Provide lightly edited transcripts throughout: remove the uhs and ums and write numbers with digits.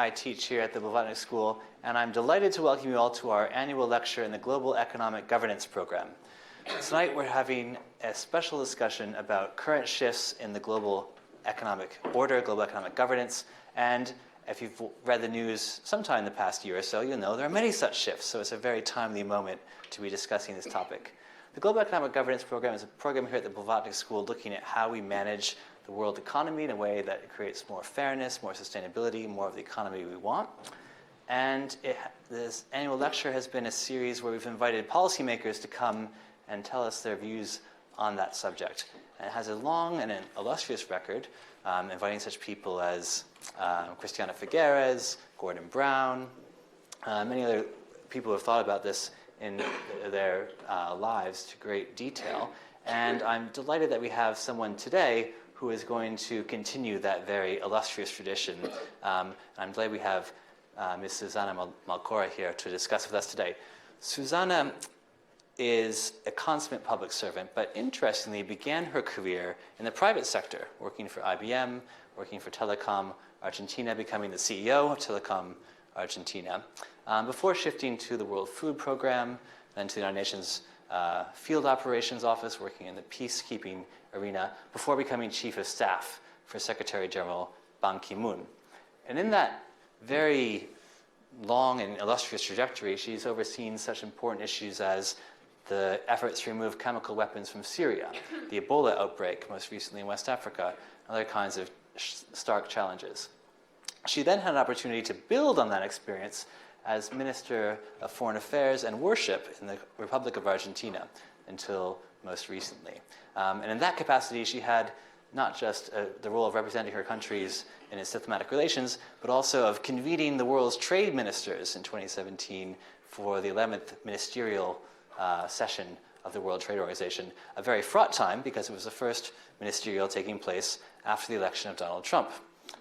I teach here at the Blavatnik School, and I'm delighted to welcome you all to our annual lecture in the Global Economic Governance program. Tonight we're having a special discussion about current shifts in the global economic order, global economic governance, and if you've read the news sometime in the past year or so, you'll know there are many such shifts, so it's a very timely moment to be discussing this topic. The Global Economic Governance program is a program here at the Blavatnik School looking at how we manage the world economy in a way that creates more fairness, more sustainability, more of the economy we want. And this annual lecture has been a series where we've invited policymakers to come and tell us their views on that subject. And it has a long and an illustrious record, inviting such people as Christiana Figueres, Gordon Brown, many other people who have thought about this in their lives to great detail. And I'm delighted that we have someone today who is going to continue that very illustrious tradition. And I'm glad we have Ms. Susana Malcorra here to discuss with us today. Susana is a consummate public servant, but interestingly began her career in the private sector, working for IBM, working for Telecom Argentina, becoming the CEO of Telecom Argentina, before shifting to the World Food Program, then to the United Nations Field Operations Office, working in the peacekeeping arena, before becoming Chief of Staff for Secretary General Ban Ki-moon. And in that very long and illustrious trajectory, she's overseen such important issues as the efforts to remove chemical weapons from Syria, the Ebola outbreak most recently in West Africa, and other kinds of stark challenges. She then had an opportunity to build on that experience as Minister of Foreign Affairs and Worship in the Republic of Argentina until most recently. And in that capacity, she had not just the role of representing her countries in its diplomatic relations, but also of convening the world's trade ministers in 2017 for the 11th ministerial session of the World Trade Organization, a very fraught time because it was the first ministerial taking place after the election of Donald Trump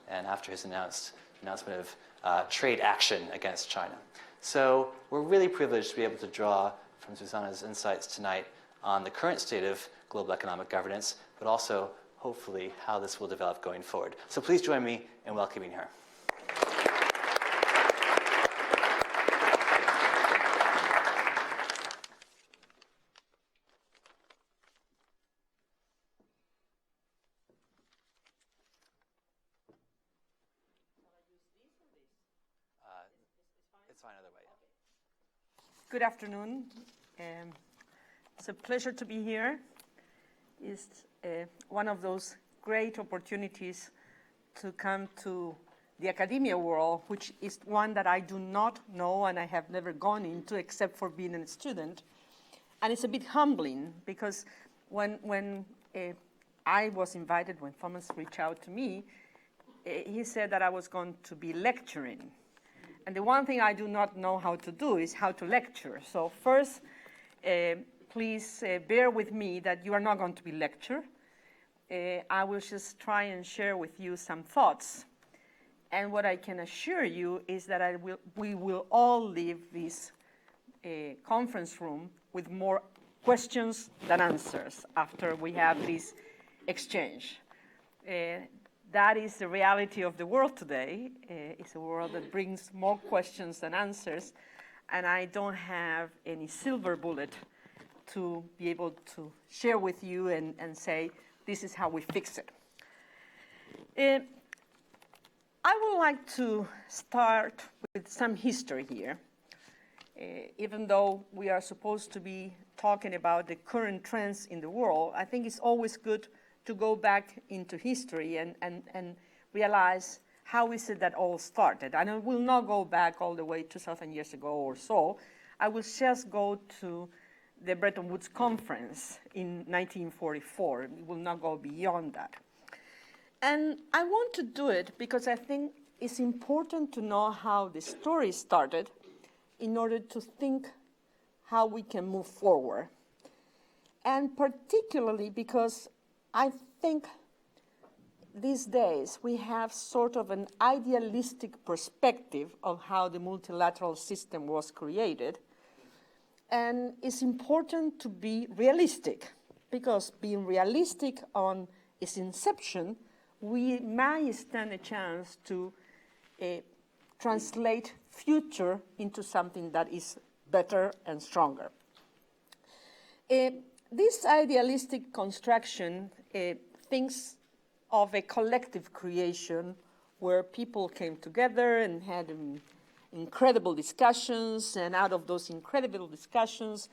and after his announcement of trade action against China. So we're really privileged to be able to draw from Susana's insights tonight on the current state of global economic governance, but also hopefully how this will develop going forward. So please join me in welcoming her. It's fine either way. Good afternoon. It's a pleasure to be here. It's one of those great opportunities to come to the academia world, which is one that I do not know and I have never gone into except for being a student. And it's a bit humbling because when I was invited, when Thomas reached out to me, he said that I was going to be lecturing. And the one thing I do not know how to do is how to lecture. So first, please bear with me that you are not going to be lecture. I will just try and share with you some thoughts. And what I can assure you is that we will all leave this conference room with more questions than answers after we have this exchange. That is the reality of the world today. It's a world that brings more questions than answers, and I don't have any silver bullet to be able to share with you and say, this is how we fix it. I would like to start with some history here. Even though we are supposed to be talking about the current trends in the world, I think it's always good to go back into history and realize how is it that all started. And I will not go back all the way 2,000 years ago or so. I will just go to the Bretton Woods conference in 1944. We will not go beyond that. And I want to do it because I think it's important to know how the story started in order to think how we can move forward. And particularly because I think these days we have sort of an idealistic perspective of how the multilateral system was created. And it's important to be realistic, because being realistic on its inception, we might stand a chance to translate future into something that is better and stronger. This idealistic construction thinks of a collective creation where people came together and had incredible discussions, and out of those incredible discussions,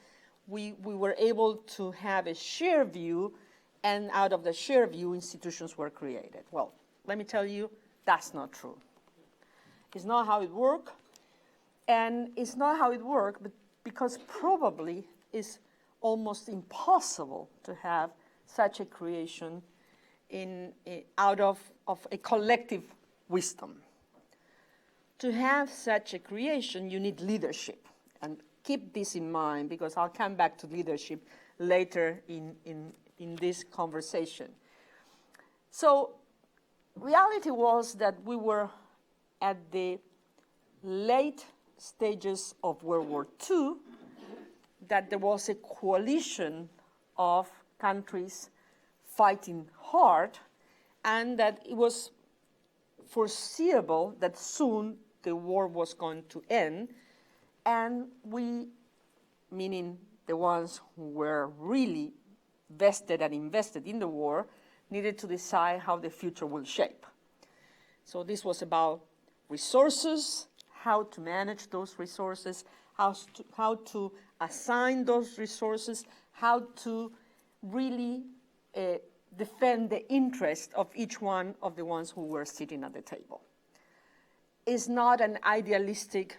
we were able to have a shared view, and out of the shared view, institutions were created. Well, let me tell you, that's not true. It's not how it worked, and it's not how it worked because probably it's almost impossible to have such a creation out of a collective wisdom. To have such a creation, you need leadership. And keep this in mind, because I'll come back to leadership later in this conversation. So reality was that we were at the late stages of World War II, that there was a coalition of countries fighting hard, and that it was foreseeable that soon the war was going to end, and we, meaning the ones who were really vested and invested in the war, needed to decide how the future will shape. So this was about resources, how to manage those resources, how to assign those resources, how to really defend the interest of each one of the ones who were sitting at the table. It's not an idealistic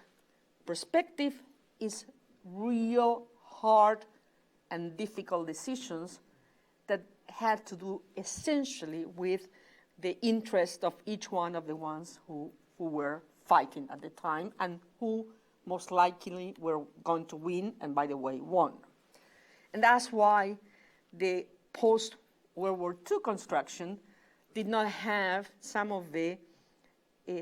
perspective, it's real hard and difficult decisions that had to do essentially with the interest of each one of the ones who were fighting at the time and who most likely were going to win, and by the way, won. And that's why the post-World War II construction did not have some of the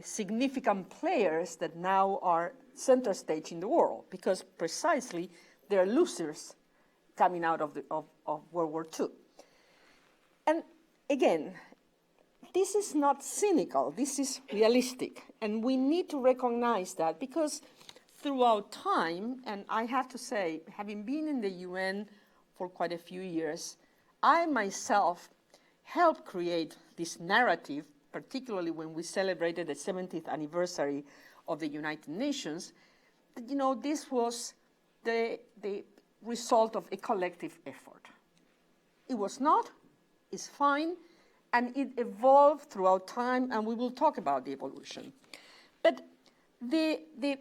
significant players that now are center stage in the world, because precisely they're losers coming out of World War II. And again, this is not cynical, this is realistic. And we need to recognize that, because throughout time, and I have to say, having been in the UN for quite a few years, I myself helped create this narrative, particularly when we celebrated the 70th anniversary of the United Nations, that, you know, this was the result of a collective effort. It was not, it's fine, and it evolved throughout time, and we will talk about the evolution. But the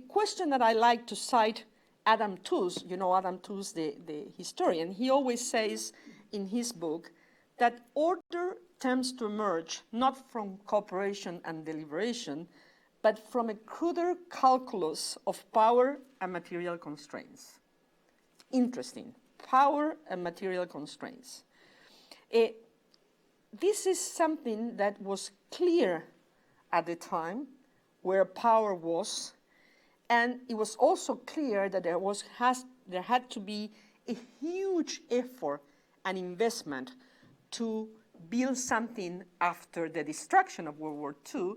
question that I like to cite Adam Tooze, you know Adam Tooze, the historian, he always says in his book that order tends to emerge not from cooperation and deliberation, but from a cruder calculus of power and material constraints. Interesting, power and material constraints. This is something that was clear at the time where power was, and it was also clear that there had to be a huge effort and investment to build something after the destruction of World War II,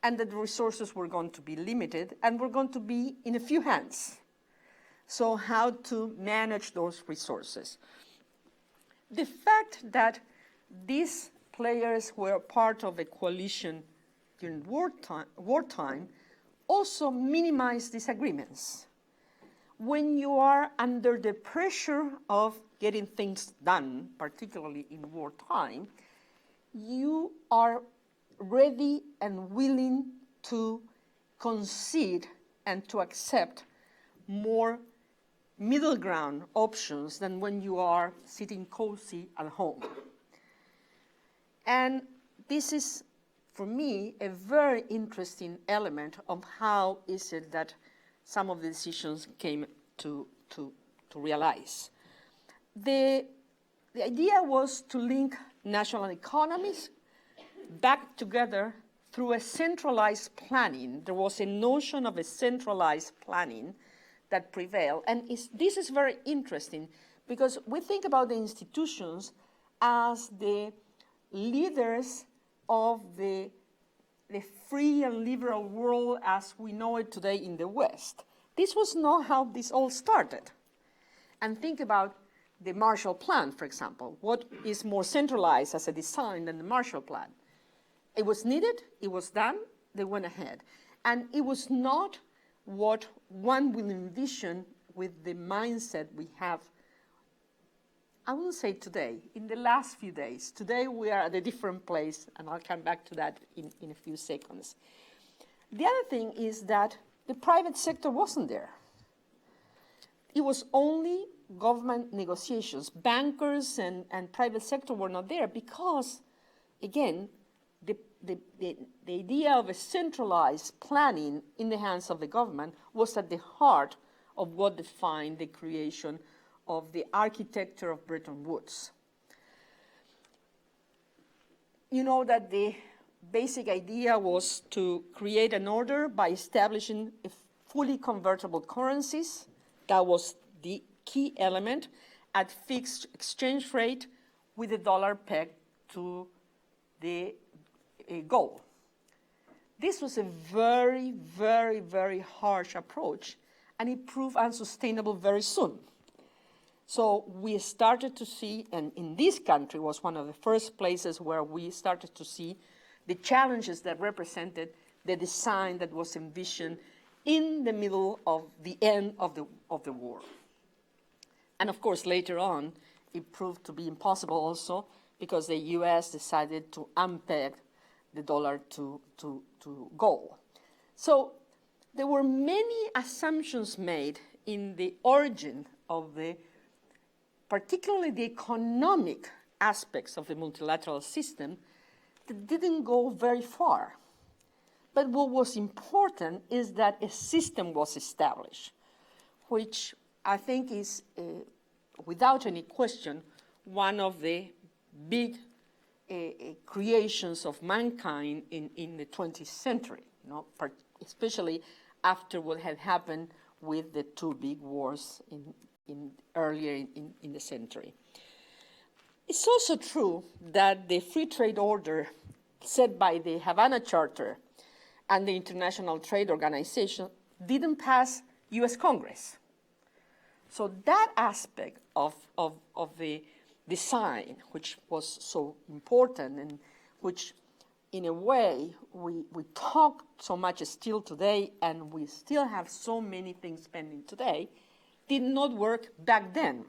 and that the resources were going to be limited and were going to be in a few hands. So how to manage those resources? The fact that these players were part of a coalition during wartime also minimized disagreements. When you are under the pressure of getting things done, particularly in wartime, you are ready and willing to concede and to accept more middle ground options than when you are sitting cozy at home. And this is, for me, a very interesting element of how is it that some of the decisions came to realize. The idea was to link national economies back together through a centralized planning. There was a notion of a centralized planning that prevailed. And this is very interesting because we think about the institutions as the leaders of the the free and liberal world as we know it today in the West. This was not how this all started. And think about the Marshall Plan, for example. What is more centralized as a design than the Marshall Plan? It was needed, it was done, they went ahead. And it was not what one will envision with the mindset we have, I wouldn't say today, in the last few days. Today we are at a different place, and I'll come back to that in a few seconds. The other thing is that the private sector wasn't there. It was only government negotiations. Bankers and private sector were not there because, again, the idea of a centralized planning in the hands of the government was at the heart of what defined the creation of the architecture of Bretton Woods. You know that the basic idea was to create an order by establishing fully convertible currencies. That was the key element at fixed exchange rate with the dollar pegged to the gold. This was a very, very, very harsh approach, and it proved unsustainable very soon. So we started to see, and in this country was one of the first places where we started to see the challenges that represented the design that was envisioned in the middle of the end of the war. And of course, later on, it proved to be impossible also because the US decided to unpeg the dollar to gold. So there were many assumptions made in the origin of particularly the economic aspects of the multilateral system that didn't go very far. But what was important is that a system was established, which I think is, without any question, one of the big creations of mankind in the 20th century, especially after what had happened with the two big wars earlier in the century. It's also true that the free trade order set by the Havana Charter and the International Trade Organization didn't pass US Congress. So that aspect of the design, which was so important and which in a way we talk so much still today and we still have so many things pending today, did not work back then.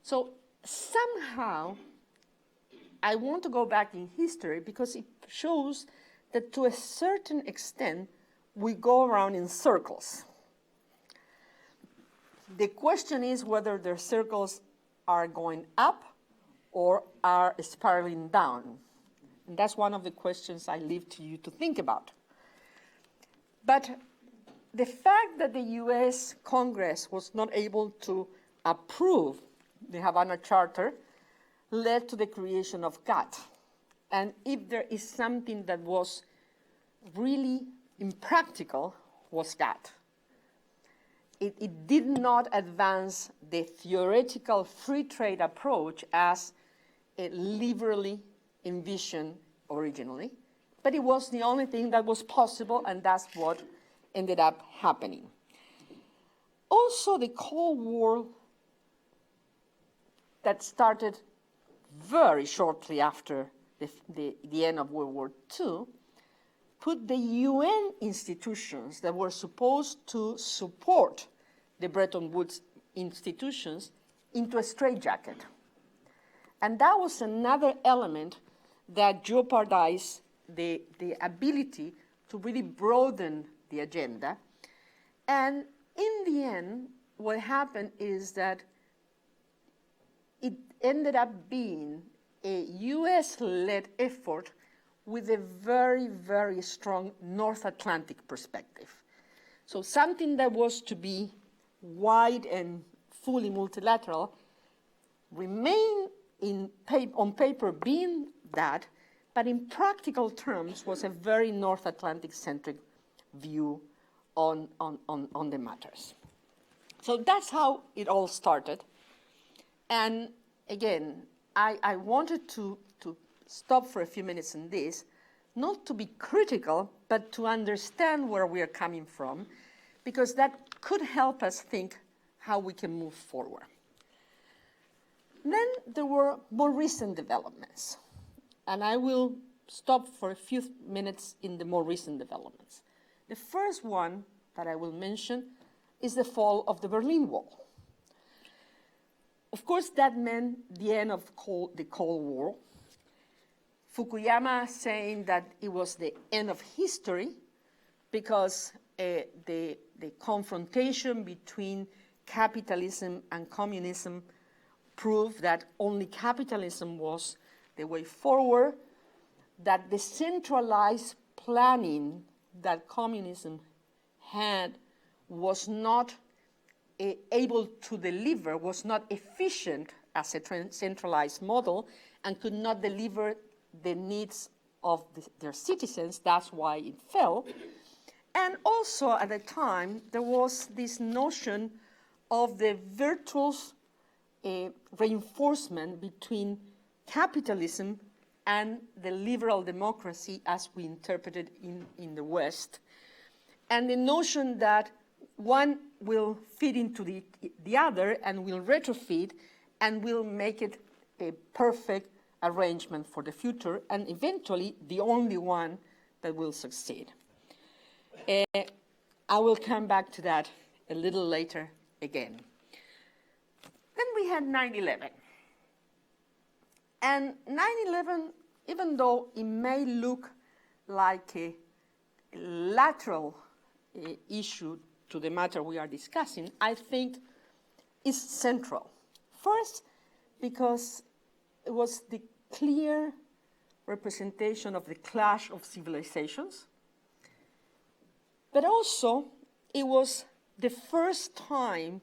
So somehow, I want to go back in history because it shows that to a certain extent, we go around in circles. The question is whether the circles are going up or are spiraling down. And that's one of the questions I leave to you to think about. But the fact that the US Congress was not able to approve the Havana Charter led to the creation of GATT. And if there is something that was really impractical, was GATT. It did not advance the theoretical free trade approach as it liberally envisioned originally, but it was the only thing that was possible, and that's what ended up happening. Also, the Cold War that started very shortly after the end of World War II put the UN institutions that were supposed to support the Bretton Woods institutions into a straitjacket. And that was another element that jeopardized the ability to really broaden the agenda. And in the end, what happened is that it ended up being a US-led effort with a very, very strong North Atlantic perspective. So something that was to be wide and fully multilateral remained on paper being that, but in practical terms was a very North Atlantic-centric view on the matters. So that's how it all started. And again, I wanted to stop for a few minutes on this not to be critical, but to understand where we are coming from, because that could help us think how we can move forward. Then there were more recent developments, and I will stop for a few minutes in the more recent developments. The first one that I will mention is the fall of the Berlin Wall. Of course, that meant the end of the Cold War. Fukuyama saying that it was the end of history because the confrontation between capitalism and communism proved that only capitalism was the way forward, that the centralized planning that communism had was not able to deliver, was not efficient as a centralized model, and could not deliver the needs of their citizens. That's why it fell. And also at the time, there was this notion of the virtuous reinforcement between capitalism and the liberal democracy as we interpreted in the West. And the notion that one will fit into the other and will retrofit and will make it a perfect arrangement for the future, and eventually the only one that will succeed. I will come back to that a little later again. Then we had 9/11. And 9/11, even though it may look like a lateral issue to the matter we are discussing, I think is central. First, because it was the clear representation of the clash of civilizations, but also it was the first time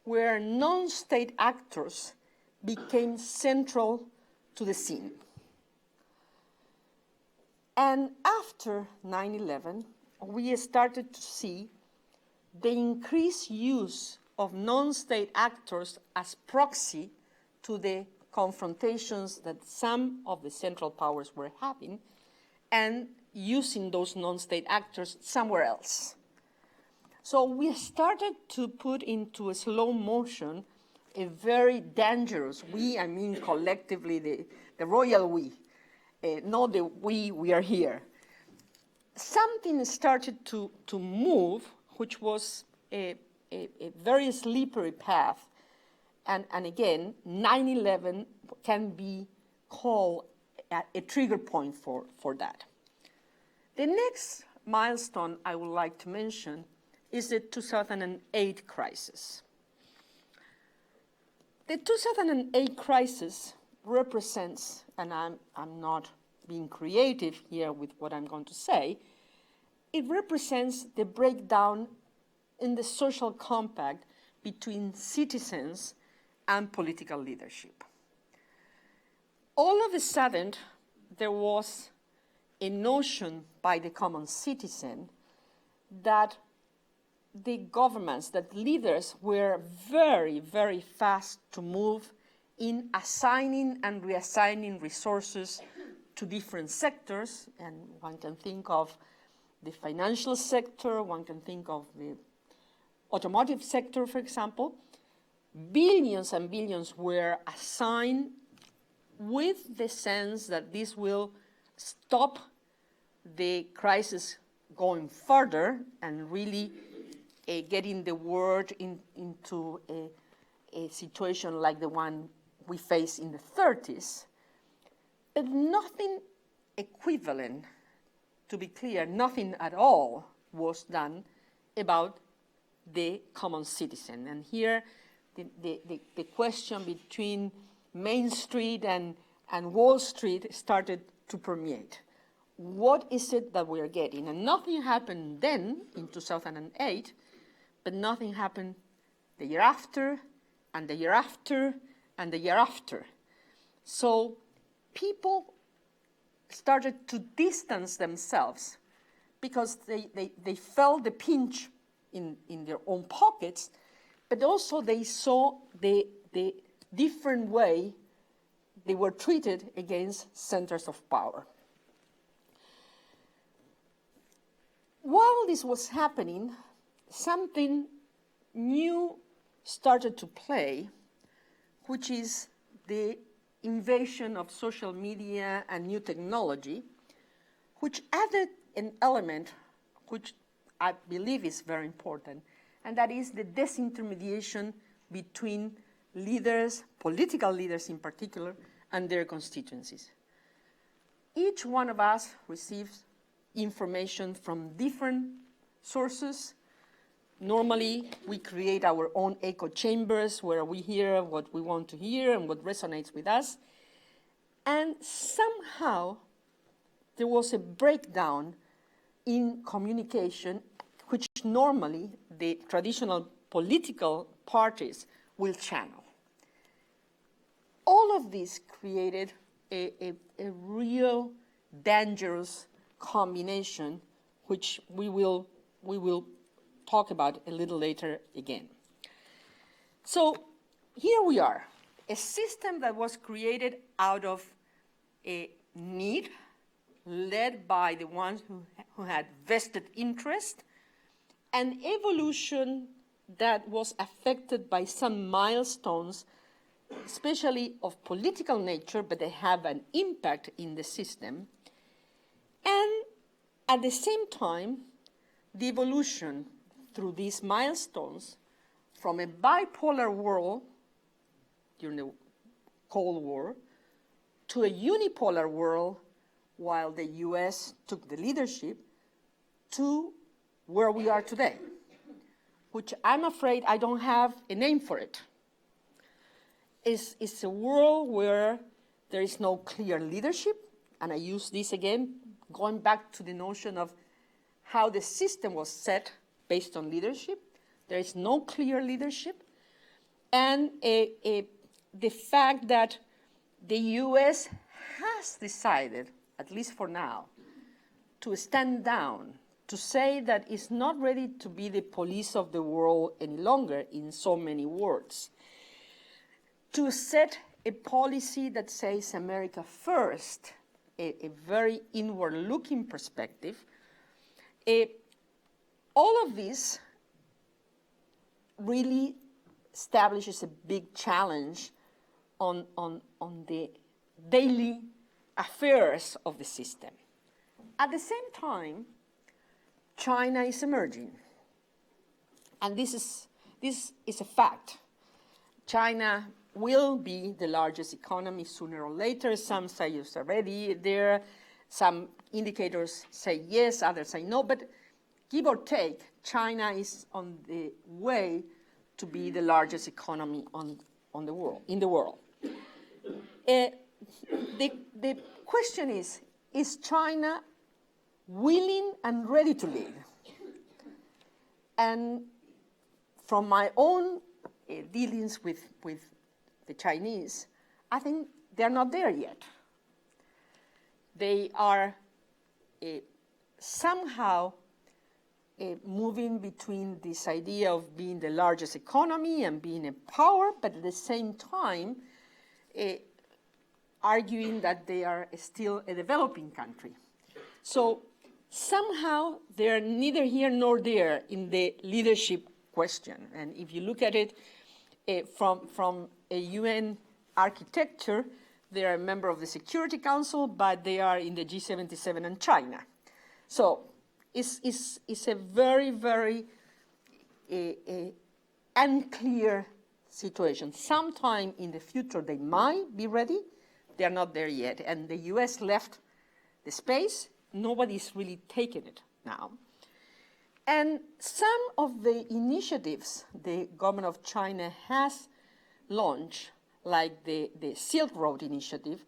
where non-state actors became central to the scene. And after 9/11, we started to see the increased use of non-state actors as proxy to the confrontations that some of the central powers were having, and using those non-state actors somewhere else. So we started to put into a slow motion a very dangerous, I mean collectively the royal we, not the we are here. Something started to move, which was a very slippery path. And again, 9/11 can be called a trigger point for that. The next milestone I would like to mention is the 2008 crisis. The 2008 crisis represents, and I'm not being creative here with what I'm going to say, it represents the breakdown in the social compact between citizens and political leadership. All of a sudden, there was a notion by the common citizen that the governments, that leaders were very, very fast to move in assigning and reassigning resources to different sectors, and one can think of the financial sector, one can think of the automotive sector, for example. Billions and billions were assigned with the sense that this will stop the crisis going further and really getting the world into a situation like the one we faced in the 30s. But nothing equivalent, to be clear, nothing at all was done about the common citizen. And here, the question between Main Street and Wall Street started to permeate. What is it that we are getting? And nothing happened then, in 2008, but nothing happened the year after, and the year after, and the year after. So people started to distance themselves because they felt the pinch in their own pockets, but also they saw the different way they were treated against centers of power. all this was happening, something new started to play, which is the invasion of social media and new technology, which added an element which I believe is very important, and that is the disintermediation between leaders, political leaders in particular, and their constituencies. Each one of us receives information from different sources. Normally, we create our own echo chambers where we hear what we want to hear and what resonates with us. And somehow, there was a breakdown in communication, which normally the traditional political parties will channel. All of this created a real dangerous combination, which we will talk about a little later again. So here we are, a system that was created out of a need, led by the ones who had vested interest, an evolution that was affected by some milestones, especially of political nature, but they have an impact in the system. And at the same time, the evolution through these milestones from a bipolar world during the Cold War to a unipolar world while the US took the leadership to where we are today, which I'm afraid I don't have a name for it. It's a world where there is no clear leadership, and I use this again, going back to the notion of how the system was set based on leadership. There is no clear leadership, and the fact that the US has decided, at least for now, to stand down, to say that it's not ready to be the police of the world any longer, in so many words, to set a policy that says America first, a very inward-looking perspective. All of this really establishes a big challenge on the daily affairs of the system. At the same time, China is emerging. And this is a fact. China will be the largest economy sooner or later. Some say it's already there. Some indicators say yes, others say no. But give or take, China is on the way to be the largest economy in the world. The question is China willing and ready to lead? And from my own dealings with the Chinese, I think they're not there yet. They are somehow moving between this idea of being the largest economy and being a power, but at the same time arguing that they are still a developing country. So somehow they're neither here nor there in the leadership question. And if you look at it from a UN architecture, they are a member of the Security Council, but they are in the G77 and China. So it's a very, very unclear situation. Sometime in the future they might be ready. They're not there yet. And the US left the space. Nobody's really taken it now. And some of the initiatives the government of China has launched, like the Silk Road Initiative,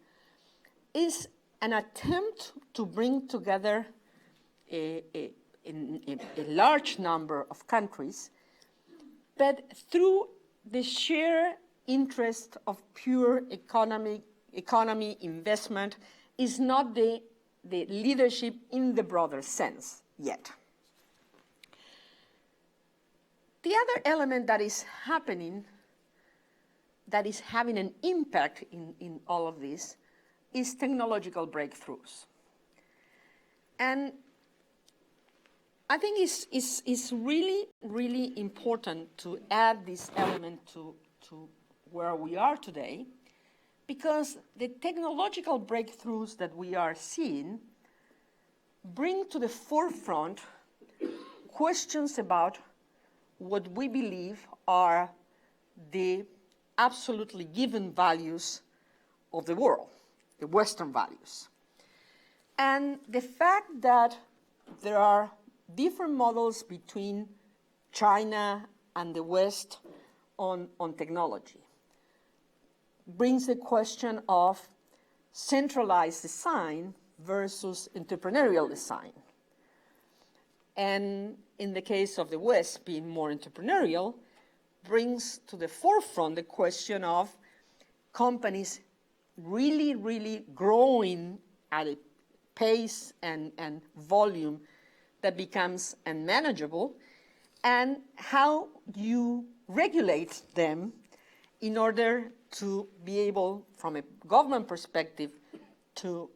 is an attempt to bring together a large number of countries, but through the sheer interest of pure economy investment is not the leadership in the broader sense yet. The other element that is happening, that is having an impact in all of this, is technological breakthroughs. And I think it's really, really important to add this element to where we are today, because the technological breakthroughs that we are seeing bring to the forefront questions about what we believe are the absolutely given values of the world, the Western values. And the fact that there are different models between China and the West on technology brings the question of centralized design versus entrepreneurial design. And in the case of the West being more entrepreneurial, brings to the forefront the question of companies really, really growing at a pace and volume that becomes unmanageable, and how you regulate them in order to be able, from a government perspective, to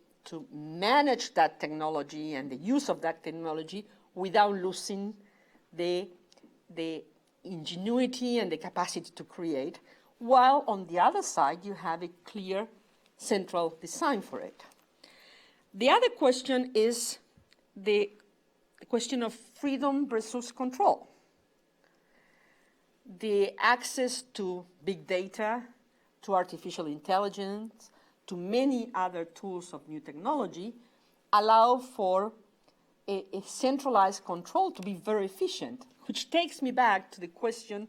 manage that technology and the use of that technology without losing the ingenuity and the capacity to create, while on the other side you have a clear central design for it. The other question is the question of freedom versus control. The access to big data, to artificial intelligence, to many other tools of new technology allow for a centralized control to be very efficient, which takes me back to the question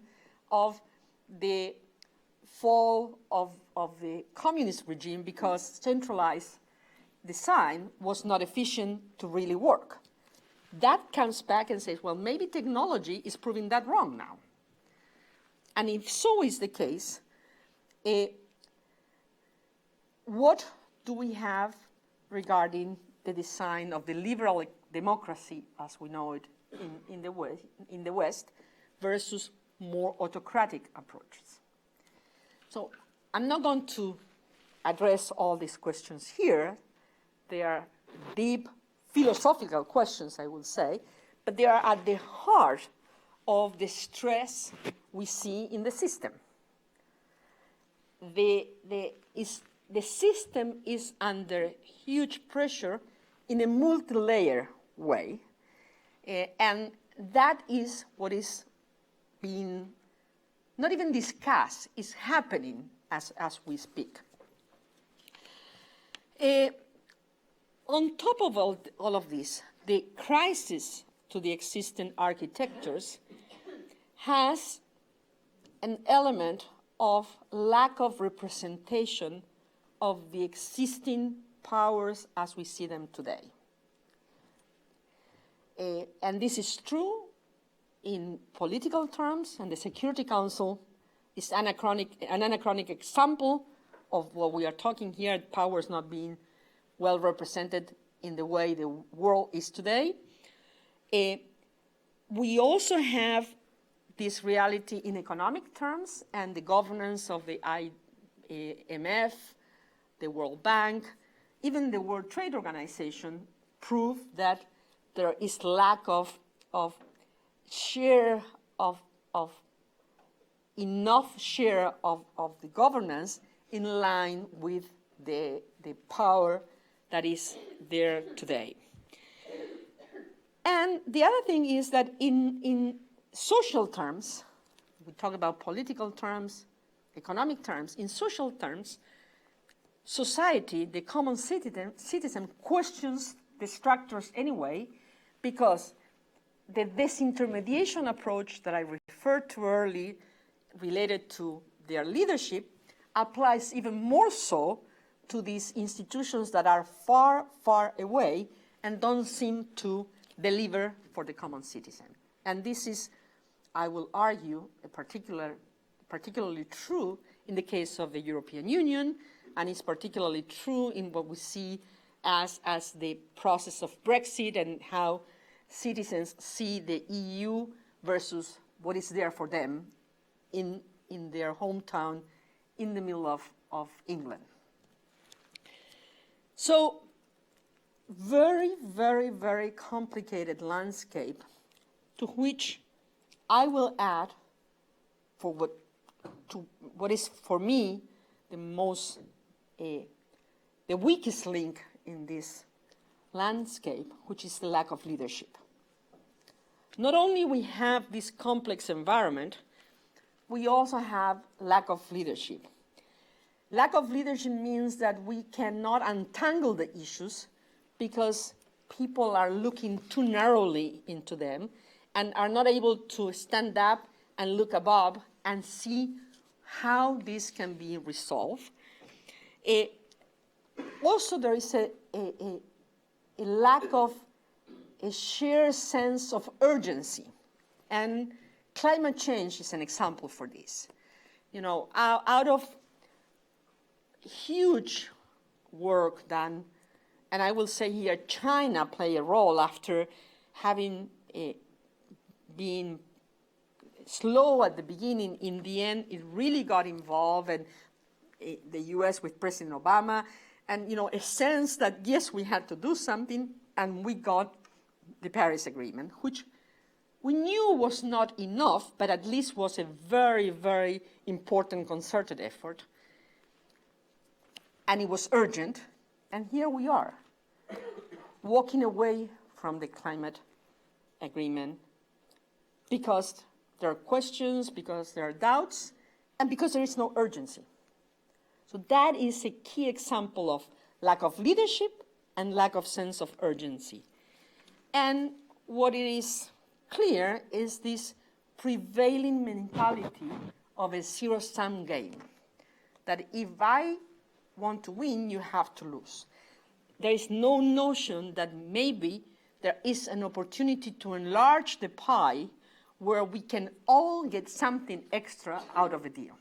of the fall of the communist regime, because centralized design was not efficient to really work. That comes back and says, well, maybe technology is proving that wrong now. And if so is the case, what do we have regarding the design of the liberal democracy as we know it in the West versus more autocratic approaches? So I'm not going to address all these questions here. They are deep philosophical questions, I will say, but they are at the heart of the stress we see in the system. The system is under huge pressure in a multi-layer way, and that is what is being not even discussed, is happening as we speak. On top of all of this, the crisis to the existing architectures has an element of lack of representation of the existing powers as we see them today. And this is true in political terms, and the Security Council is an anachronic example of what we are talking here, powers not being well represented in the way the world is today. We also have this reality in economic terms, and the governance of the IMF, the World Bank, even the World Trade Organization prove that there is lack of share of enough share of the governance in line with the power that is there today. And the other thing is that in social terms, we talk about political terms, economic terms, in social terms, society, the common citizen questions the structures anyway, because the disintermediation approach that I referred to earlier related to their leadership applies even more so to these institutions that are far, far away and don't seem to deliver for the common citizen. And this is, I will argue, particularly true in the case of the European Union, and it's particularly true in what we see as the process of Brexit and how citizens see the EU versus what is there for them in their hometown in the middle of England. So very, very, very complicated landscape to which I will add what is for me the most, the weakest link in this landscape, which is the lack of leadership. Not only we have this complex environment, we also have lack of leadership. Lack of leadership means that we cannot untangle the issues because people are looking too narrowly into them and are not able to stand up and look above and see how this can be resolved. Also, there is a lack of a shared sense of urgency. And climate change is an example for this. You know, out of huge work done, and I will say here China played a role after having been slow at the beginning. In the end, it really got involved, and the US with President Obama, and you know, a sense that yes, we had to do something, and we got the Paris Agreement, which we knew was not enough, but at least was a very, very important concerted effort. And it was urgent, and here we are, walking away from the climate agreement because there are questions, because there are doubts, and because there is no urgency. So that is a key example of lack of leadership and lack of sense of urgency. And what it is clear is this prevailing mentality of a zero-sum game, that if I want to win, you have to lose. There is no notion that maybe there is an opportunity to enlarge the pie where we can all get something extra out of a deal.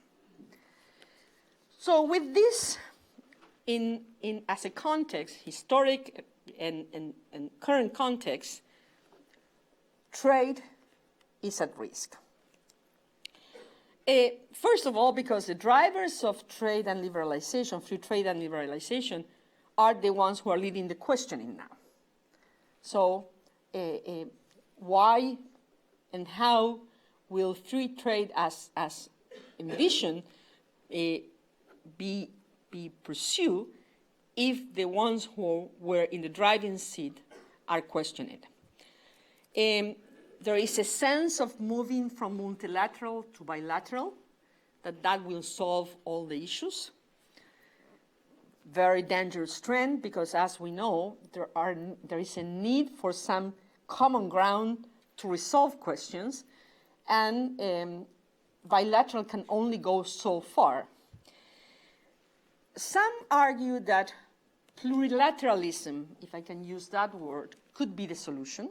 So with this as a context, historic and current context, trade is at risk. First of all, because the drivers of trade and liberalization, free trade and liberalization, are the ones who are leading the questioning now. So why and how will free trade as envisioned be pursued if the ones who were in the driving seat are questioning it? There is a sense of moving from multilateral to bilateral, that will solve all the issues. Very dangerous trend, because as we know, there is a need for some common ground to resolve questions, and bilateral can only go so far. Some argue that plurilateralism, if I can use that word, could be the solution.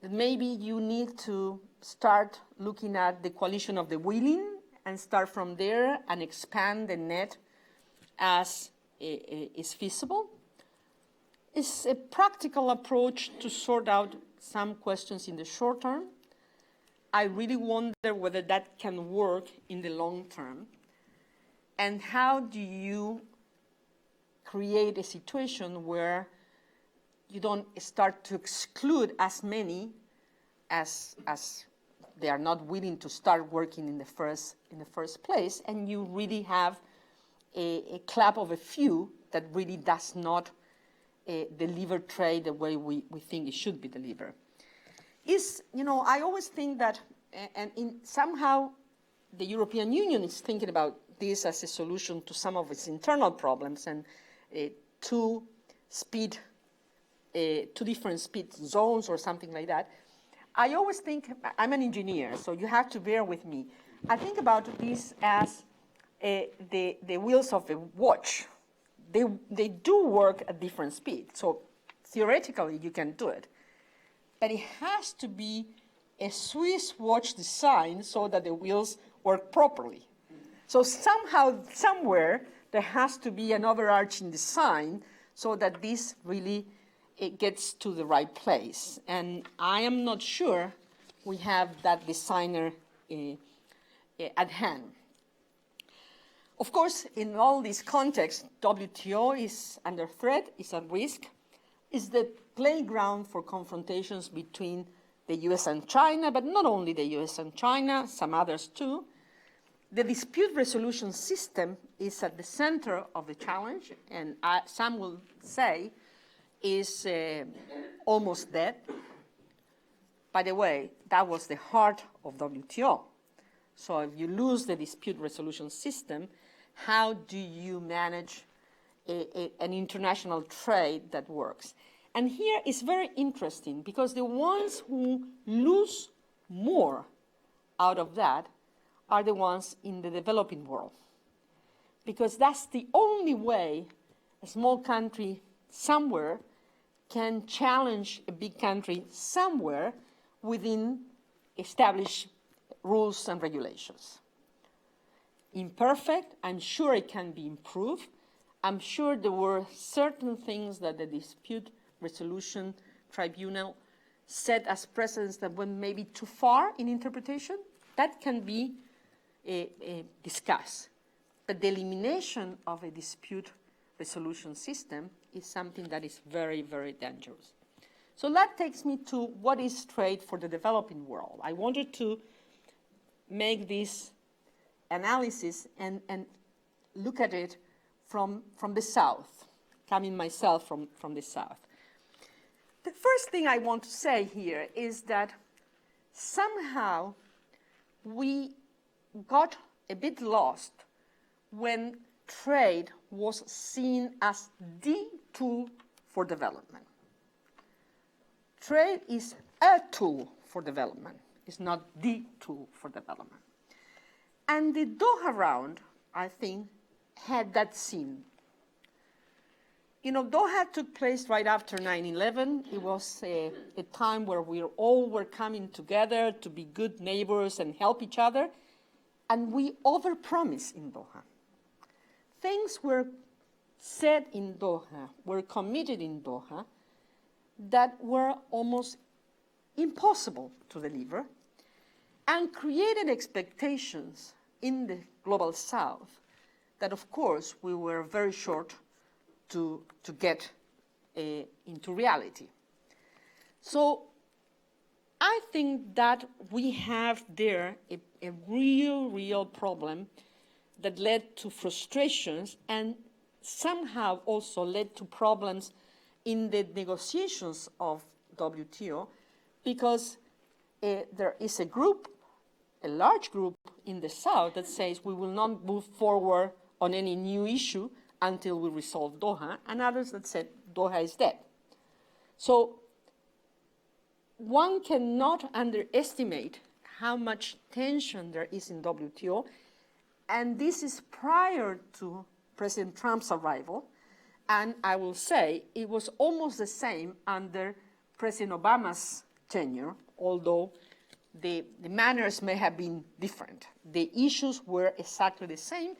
That maybe you need to start looking at the coalition of the willing and start from there and expand the net as is feasible. It's a practical approach to sort out some questions in the short term. I really wonder whether that can work in the long term. And how do you create a situation where you don't start to exclude as many as they are not willing to start working in the first place, and you really have a club of a few that really does not deliver trade the way we think it should be delivered. I always think that, somehow the European Union is thinking about this as a solution to some of its internal problems, and two different speed zones or something like that. I always think, I'm an engineer, so you have to bear with me. I think about this as the wheels of a watch. They do work at different speeds, so theoretically you can do it. But it has to be a Swiss watch design so that the wheels work properly. So somehow, somewhere, there has to be an overarching design so that this really gets to the right place. And I am not sure we have that designer at hand. Of course, in all this context, WTO is under threat, is at risk. is the playground for confrontations between the US and China, but not only the US and China, some others too. The dispute resolution system is at the center of the challenge, and some will say is almost dead. By the way, that was the heart of WTO. So if you lose the dispute resolution system, how do you manage an international trade that works? And here is very interesting, because the ones who lose more out of that are the ones in the developing world. Because that's the only way a small country somewhere can challenge a big country somewhere within established rules and regulations. Imperfect, I'm sure it can be improved. I'm sure there were certain things that the dispute resolution tribunal set as precedents that went maybe too far in interpretation. That can be discussed. But the elimination of a dispute resolution system is something that is very, very dangerous. So that takes me to what is trade for the developing world. I wanted to make this analysis and look at it from the South, coming myself from the South. The first thing I want to say here is that somehow we got a bit lost when trade was seen as the tool for development. Trade is a tool for development. It's not the tool for development. And the Doha round, I think, had that scene. You know, Doha took place right after 9/11. It was a time where we all were coming together to be good neighbors and help each other. And we overpromised in Doha. Things were said in Doha, were committed in Doha, that were almost impossible to deliver, and created expectations in the global South that, of course, we were very short to get into reality. So I think that we have there a real problem that led to frustrations and somehow also led to problems in the negotiations of WTO, because there is a group, a large group in the South that says we will not move forward on any new issue until we resolve Doha, and others that said Doha is dead. So one cannot underestimate how much tension there is in WTO, and this is prior to President Trump's arrival, and I will say it was almost the same under President Obama's tenure, although the manners may have been different. The issues were exactly the same,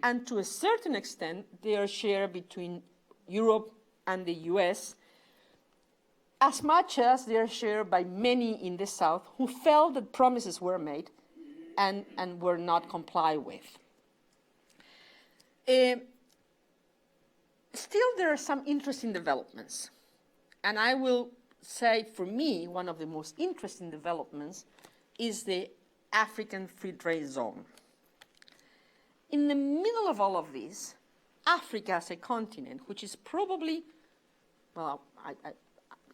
and to a certain extent, they are shared between Europe and the US, as much as they are shared by many in the South who felt that promises were made and were not complied with. Still, there are some interesting developments. And I will say, for me, one of the most interesting developments is the African Free Trade Zone. In the middle of all of this, Africa as a continent, which is probably, well,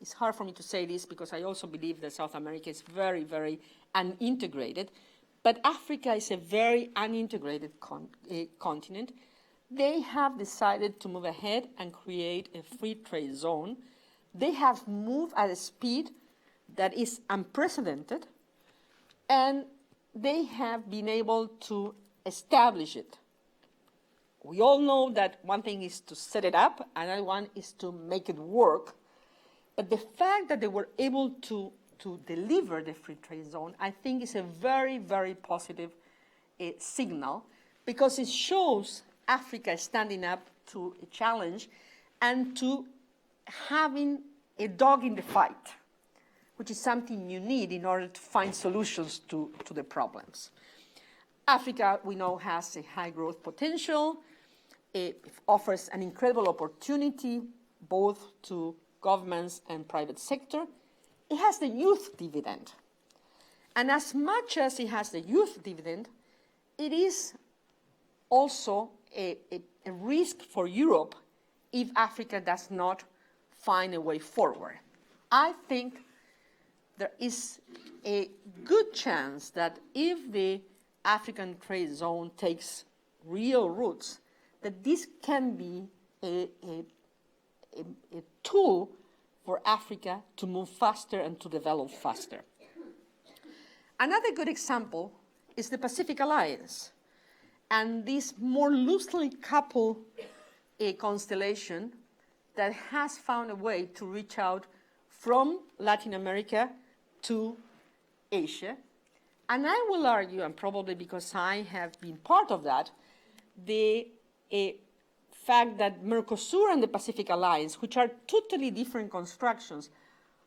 it's hard for me to say this because I also believe that South America is very, very unintegrated, but Africa is a very unintegrated continent. They have decided to move ahead and create a free trade zone. They have moved at a speed that is unprecedented, and they have been able to establish it. We all know that one thing is to set it up, another one is to make it work. But the fact that they were able to deliver the free trade zone, I think is a very, very positive signal, because it shows Africa standing up to a challenge and to having a dog in the fight, which is something you need in order to find solutions to the problems. Africa, we know, has a high growth potential. It offers an incredible opportunity both to governments and private sector, it has the youth dividend. And as much as it has the youth dividend, it is also a risk for Europe if Africa does not find a way forward. I think there is a good chance that if the African trade zone takes real roots, that this can be a tool for Africa to move faster and to develop faster. Another good example is the Pacific Alliance, and this more loosely coupled constellation that has found a way to reach out from Latin America to Asia. And I will argue, and probably because I have been part of that, the fact that Mercosur and the Pacific Alliance, which are totally different constructions,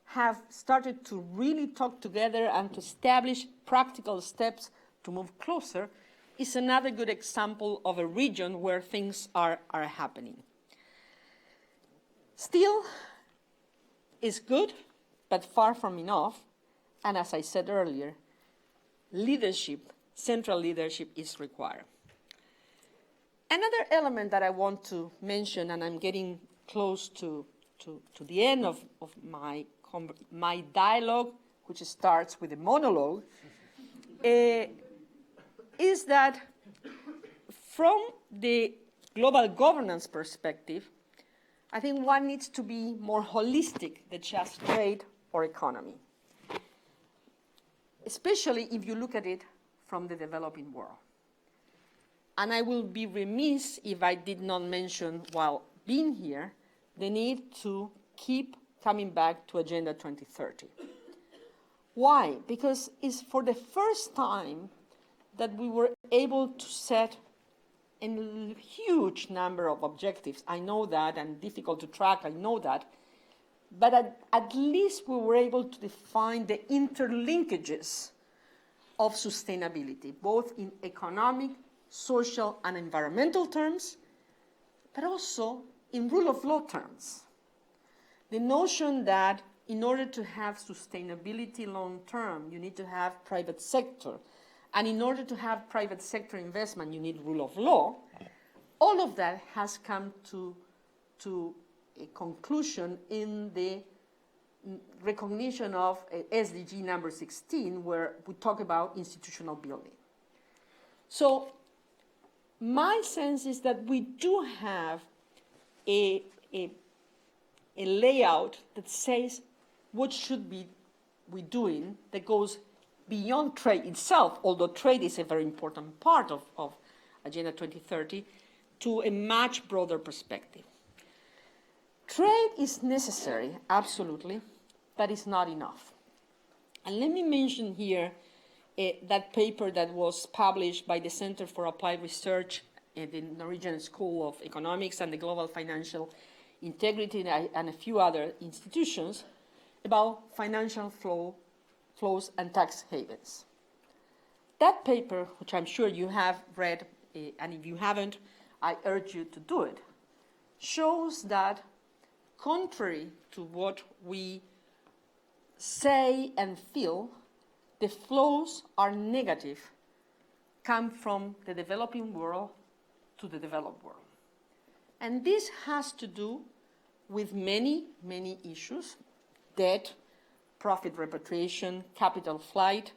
have started to really talk together and to establish practical steps to move closer, is another good example of a region where things are happening. Still, it's good, but far from enough. And as I said earlier, leadership, central leadership is required. Another element that I want to mention, and I'm getting close to the end of my dialogue, which starts with a monologue, is that from the global governance perspective, I think one needs to be more holistic than just trade or economy, especially if you look at it from the developing world. And I will be remiss if I did not mention, while being here, the need to keep coming back to Agenda 2030. Why? Because it's for the first time that we were able to set a huge number of objectives. I know that, and difficult to track, I know that. But at least we were able to define the interlinkages of sustainability, both in economic, social, and environmental terms, but also in rule of law terms. The notion that in order to have sustainability long term, you need to have private sector. And in order to have private sector investment, you need rule of law. All of that has come to a conclusion in the recognition of SDG number 16, where we talk about institutional building. So my sense is that we do have a layout that says what should we doing that goes beyond trade itself, although trade is a very important part of Agenda 2030, to a much broader perspective. Trade is necessary, absolutely, but it's not enough. And let me mention here that paper that was published by the Center for Applied Research at the Norwegian School of Economics and the Global Financial Integrity and a few other institutions about financial flows and tax havens. That paper, which I'm sure you have read, and if you haven't, I urge you to do it, shows that contrary to what we say and feel, the flows are negative, come from the developing world to the developed world. And this has to do with many, many issues: debt, profit repatriation, capital flight,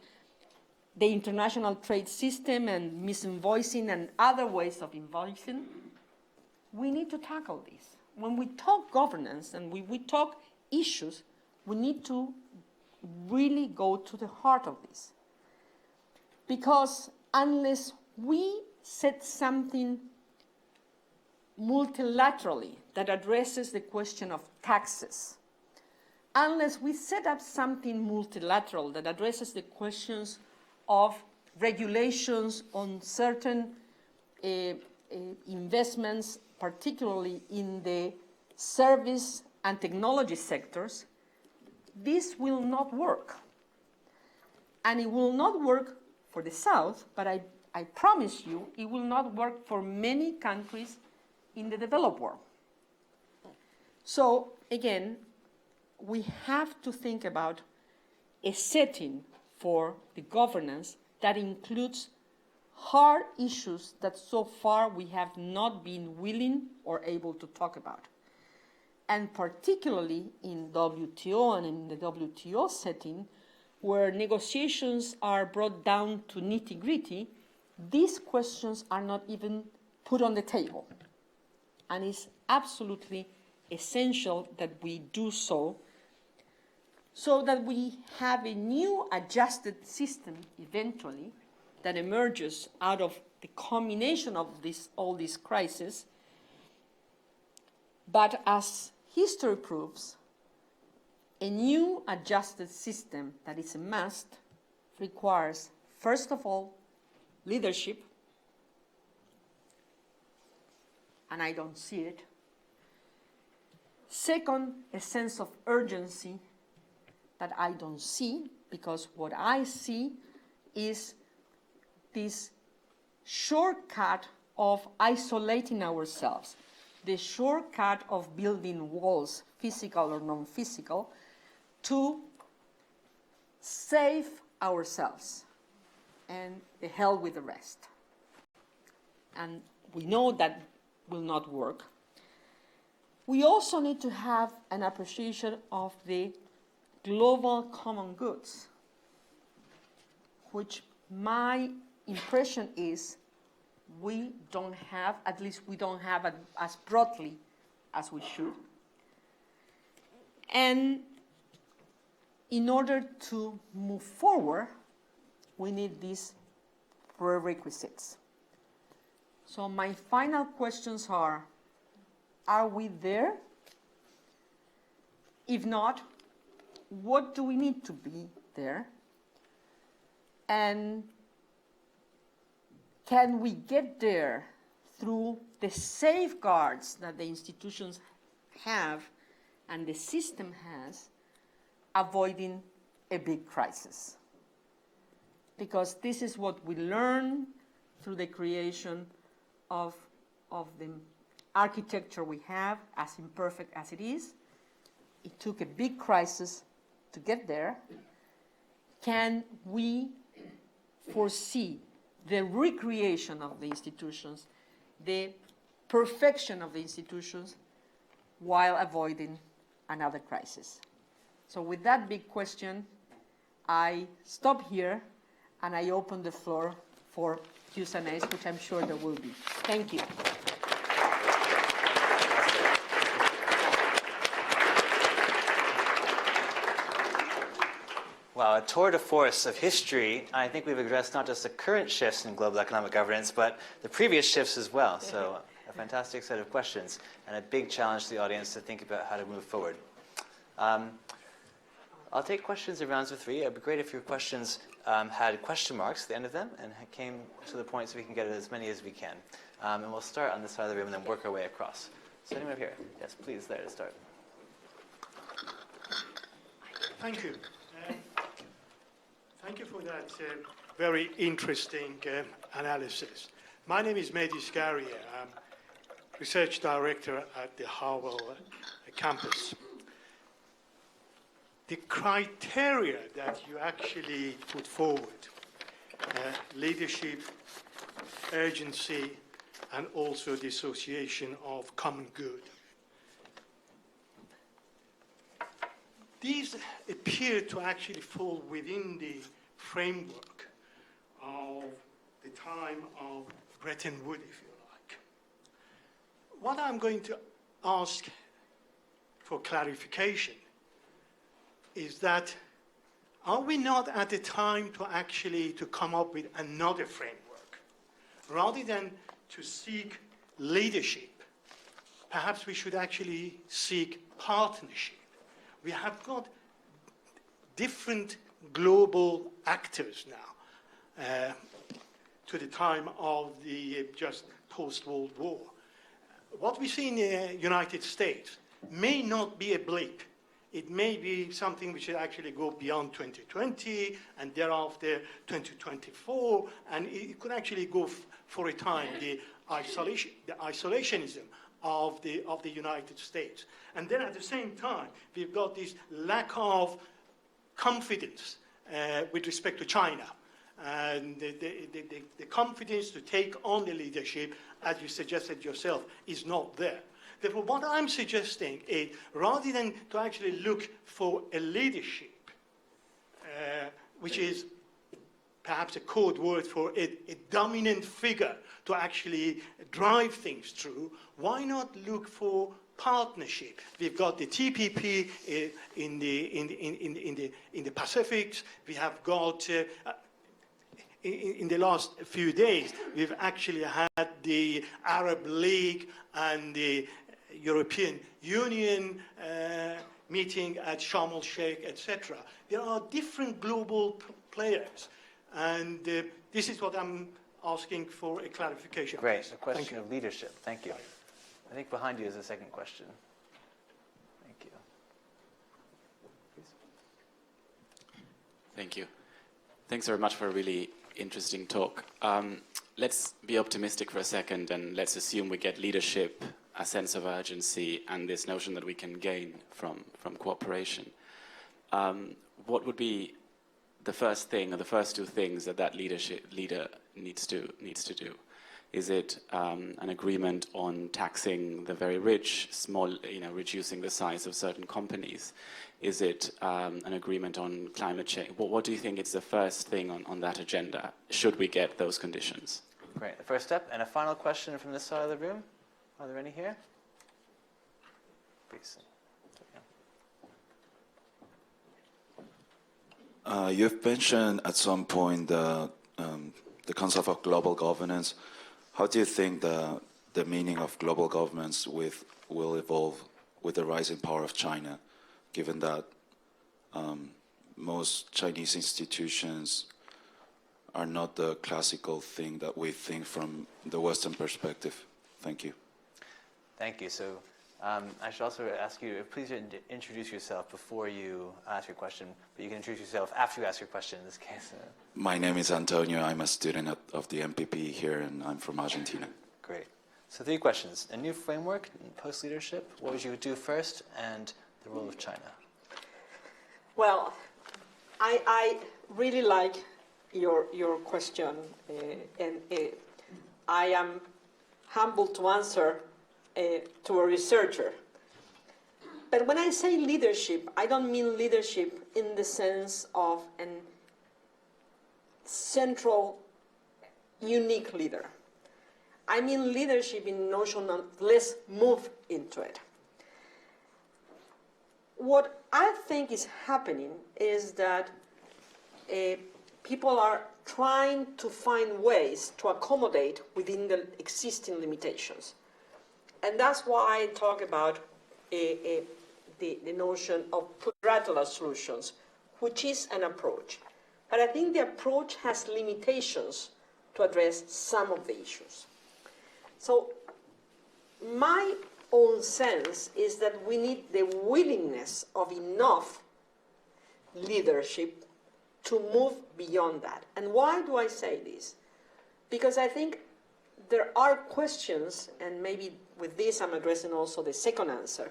the international trade system and misinvoicing and other ways of invoicing. We need to tackle this. When we talk governance and we talk issues, we need to really go to the heart of this. Because unless we set something multilaterally that addresses the question of taxes, unless we set up something multilateral that addresses the questions of regulations on certain investments, particularly in the service and technology sectors, this will not work. And it will not work for the South, but I promise you, it will not work for many countries in the developed world. So, again, we have to think about a setting for the governance that includes hard issues that so far we have not been willing or able to talk about. And particularly in WTO and in the WTO setting, where negotiations are brought down to nitty-gritty, these questions are not even put on the table. And it's absolutely essential that we do so that we have a new adjusted system eventually that emerges out of the combination of all these crises. But as history proves, a new adjusted system that is a must requires, first of all, leadership, and I don't see it. Second, a sense of urgency that I don't see, because what I see is this shortcut of isolating ourselves, the shortcut of building walls, physical or non-physical, to save ourselves, and the hell with the rest. And we know that will not work. We also need to have an appreciation of the global common goods, which my impression is we don't have, at least we don't have it as broadly as we should. And in order to move forward, we need these prerequisites. So my final questions are we there? If not, what do we need to be there? And can we get there through the safeguards that the institutions have and the system has, avoiding a big crisis? Because this is what we learn through the creation of the architecture we have, as imperfect as it is. It took a big crisis to get there. Can we foresee the recreation of the institutions, the perfection of the institutions, while avoiding another crisis? So with that big question, I stop here and I open the floor for Q&As, which I'm sure there will be. Thank you. Wow, a tour de force of history. I think we've addressed not just the current shifts in global economic governance, but the previous shifts as well. So a fantastic set of questions and a big challenge to the audience to think about how to move forward. I'll take questions in rounds of three. It would be great if your questions had question marks at the end of them and came to the point so we can get as many as we can. And we'll start on this side of the room and then work our way across. So anyone up here? Yes, please, there to start. Thank you. Thank you for that very interesting analysis. My name is Mehdi Scaria. I'm Research Director at the Harwell campus. The criteria that you actually put forward, leadership, urgency, and also the association of common good, these appear to actually fall within the framework of the time of Bretton Woods, if you like. What I'm going to ask for clarification is that, are we not at the time to actually to come up with another framework? Rather than to seek leadership, perhaps we should actually seek partnership. We have got different global actors now to the time of the just post-World War. What we see in the United States may not be a blip. It may be something which should actually go beyond 2020 and thereafter 2024, and it could actually go for a time. The isolationism of the United States. And then at the same time, we've got this lack of confidence with respect to China. And the confidence to take on the leadership, as you suggested yourself, is not there. Therefore, what I'm suggesting is, rather than to actually look for a leadership, which is perhaps a code word for a dominant figure to actually drive things through, why not look for partnership? We've got the TPP in the Pacific. We have got in the last few days, we've actually had the Arab League and the European Union meeting at Sharm el-Sheikh, etc. There are different global players, and this is what I'm asking for a clarification. Great, a question of leadership. Thank you. I think behind you is a second question. Thank you. Please. Thank you. Thanks very much for a really interesting talk. Let's be optimistic for a second, and let's assume we get leadership, a sense of urgency, and this notion that we can gain from cooperation. What would be the first thing, or the first two things that leader needs to do? Is it an agreement on taxing the very rich, reducing the size of certain companies? Is it an agreement on climate change? What do you think is the first thing on that agenda, should we get those conditions? Great, the first step. And a final question from this side of the room. Are there any here? Please. You've mentioned at some point the concept of global governance. How do you think the meaning of global governance will evolve with the rising power of China, given that most Chinese institutions are not the classical thing that we think from the Western perspective? Thank you. Thank you. So I should also ask you to please introduce yourself before you ask your question, but you can introduce yourself after you ask your question in this case. My name is Antonio. I'm a student of the MPP here, and I'm from Argentina. Great. So 3 questions. A new framework, post-leadership, what would you do first, and the role of China? Well, I really like your question, and I am humbled to answer to a researcher. But when I say leadership, I don't mean leadership in the sense of a central, unique leader. I mean leadership in notion of let's move into it. What I think is happening is that people are trying to find ways to accommodate within the existing limitations. And that's why I talk about the notion of plurilateral solutions, which is an approach. But I think the approach has limitations to address some of the issues. So my own sense is that we need the willingness of enough leadership to move beyond that. And why do I say this? Because I think there are questions, and maybe with this I'm addressing also the second answer,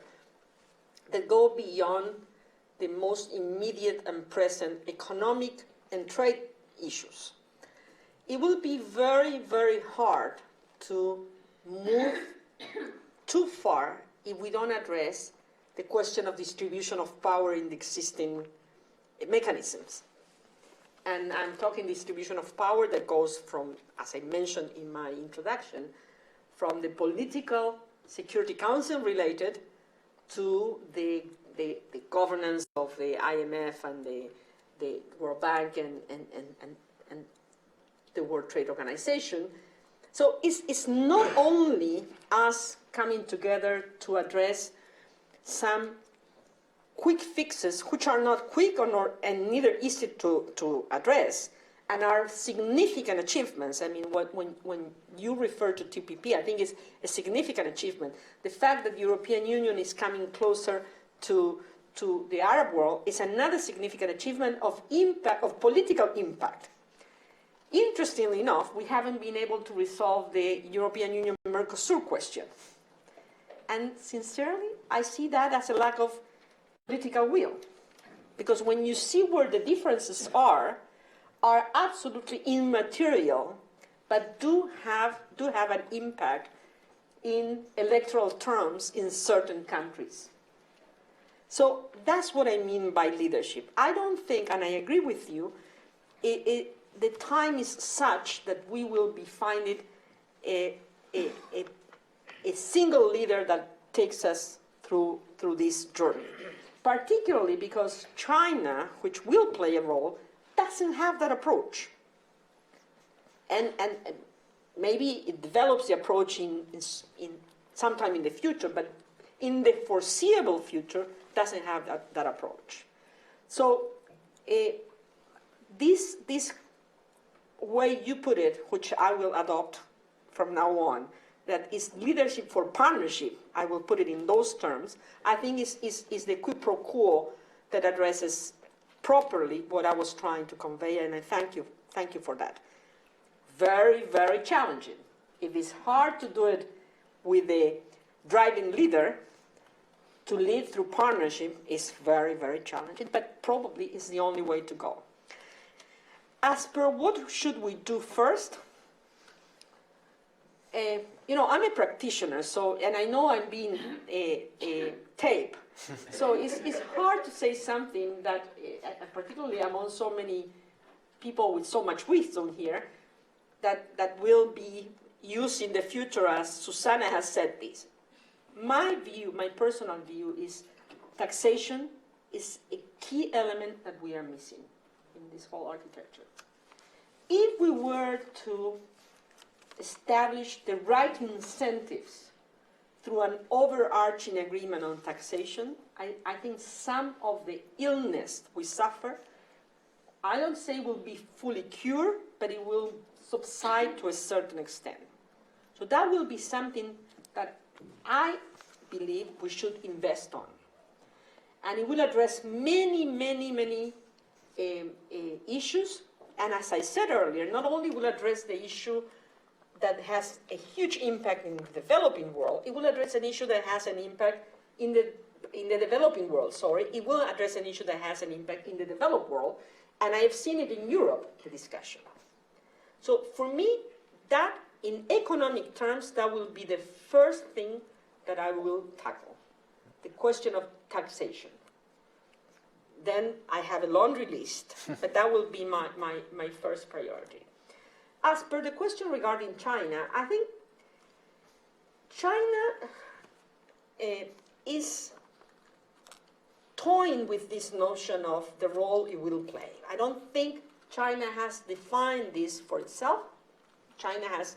that go beyond the most immediate and present economic and trade issues. It will be very, very hard to move too far if we don't address the question of distribution of power in the existing mechanisms. And I'm talking distribution of power that goes from, as I mentioned in my introduction, from the political Security Council related to the governance of the IMF and the World Bank and the World Trade Organization. So it's not only us coming together to address some quick fixes, which are not quick and neither easy to address, and are significant achievements. I mean, when you refer to TPP, I think it's a significant achievement. The fact that the European Union is coming closer to the Arab world is another significant achievement of impact, of political impact. Interestingly enough, we haven't been able to resolve the European Union-Mercosur question. And sincerely, I see that as a lack of political will. Because when you see where the differences are absolutely immaterial, but do have an impact in electoral terms in certain countries. So that's what I mean by leadership. I don't think, and I agree with you, the time is such that we will be finding a single leader that takes us through this journey. Particularly because China, which will play a role, doesn't have that approach. And maybe it develops the approach in sometime in the future, but in the foreseeable future, doesn't have that approach. So this way you put it, which I will adopt from now on, that is leadership for partnership, I will put it in those terms, I think is the quid pro quo that addresses properly what I was trying to convey, and I thank you for that. Very, very challenging. If it's hard to do it with a driving leader, to lead through partnership is very, very challenging, but probably is the only way to go. As per what should we do first, I'm a practitioner, and I know I'm being taped, so it's hard to say something that, particularly among so many people with so much wisdom here, that will be used in the future, as Susana has said this. My view, my personal view, is taxation is a key element that we are missing in this whole architecture. If we were to establish the right incentives through an overarching agreement on taxation, I think some of the illness we suffer, I don't say will be fully cured, but it will subside to a certain extent. So that will be something that I believe we should invest on. And it will address many, many, many issues. And as I said earlier, not only will address the issue that has a huge impact in the developing world, it will address an issue that has an impact in the developing world, It will address an issue that has an impact in the developed world. And I have seen it in Europe, the discussion. So for me, that in economic terms, that will be the first thing that I will tackle, the question of taxation. Then I have a laundry list, but that will be my first priority. As per the question regarding China, I think China is toying with this notion of the role it will play. I don't think China has defined this for itself. China has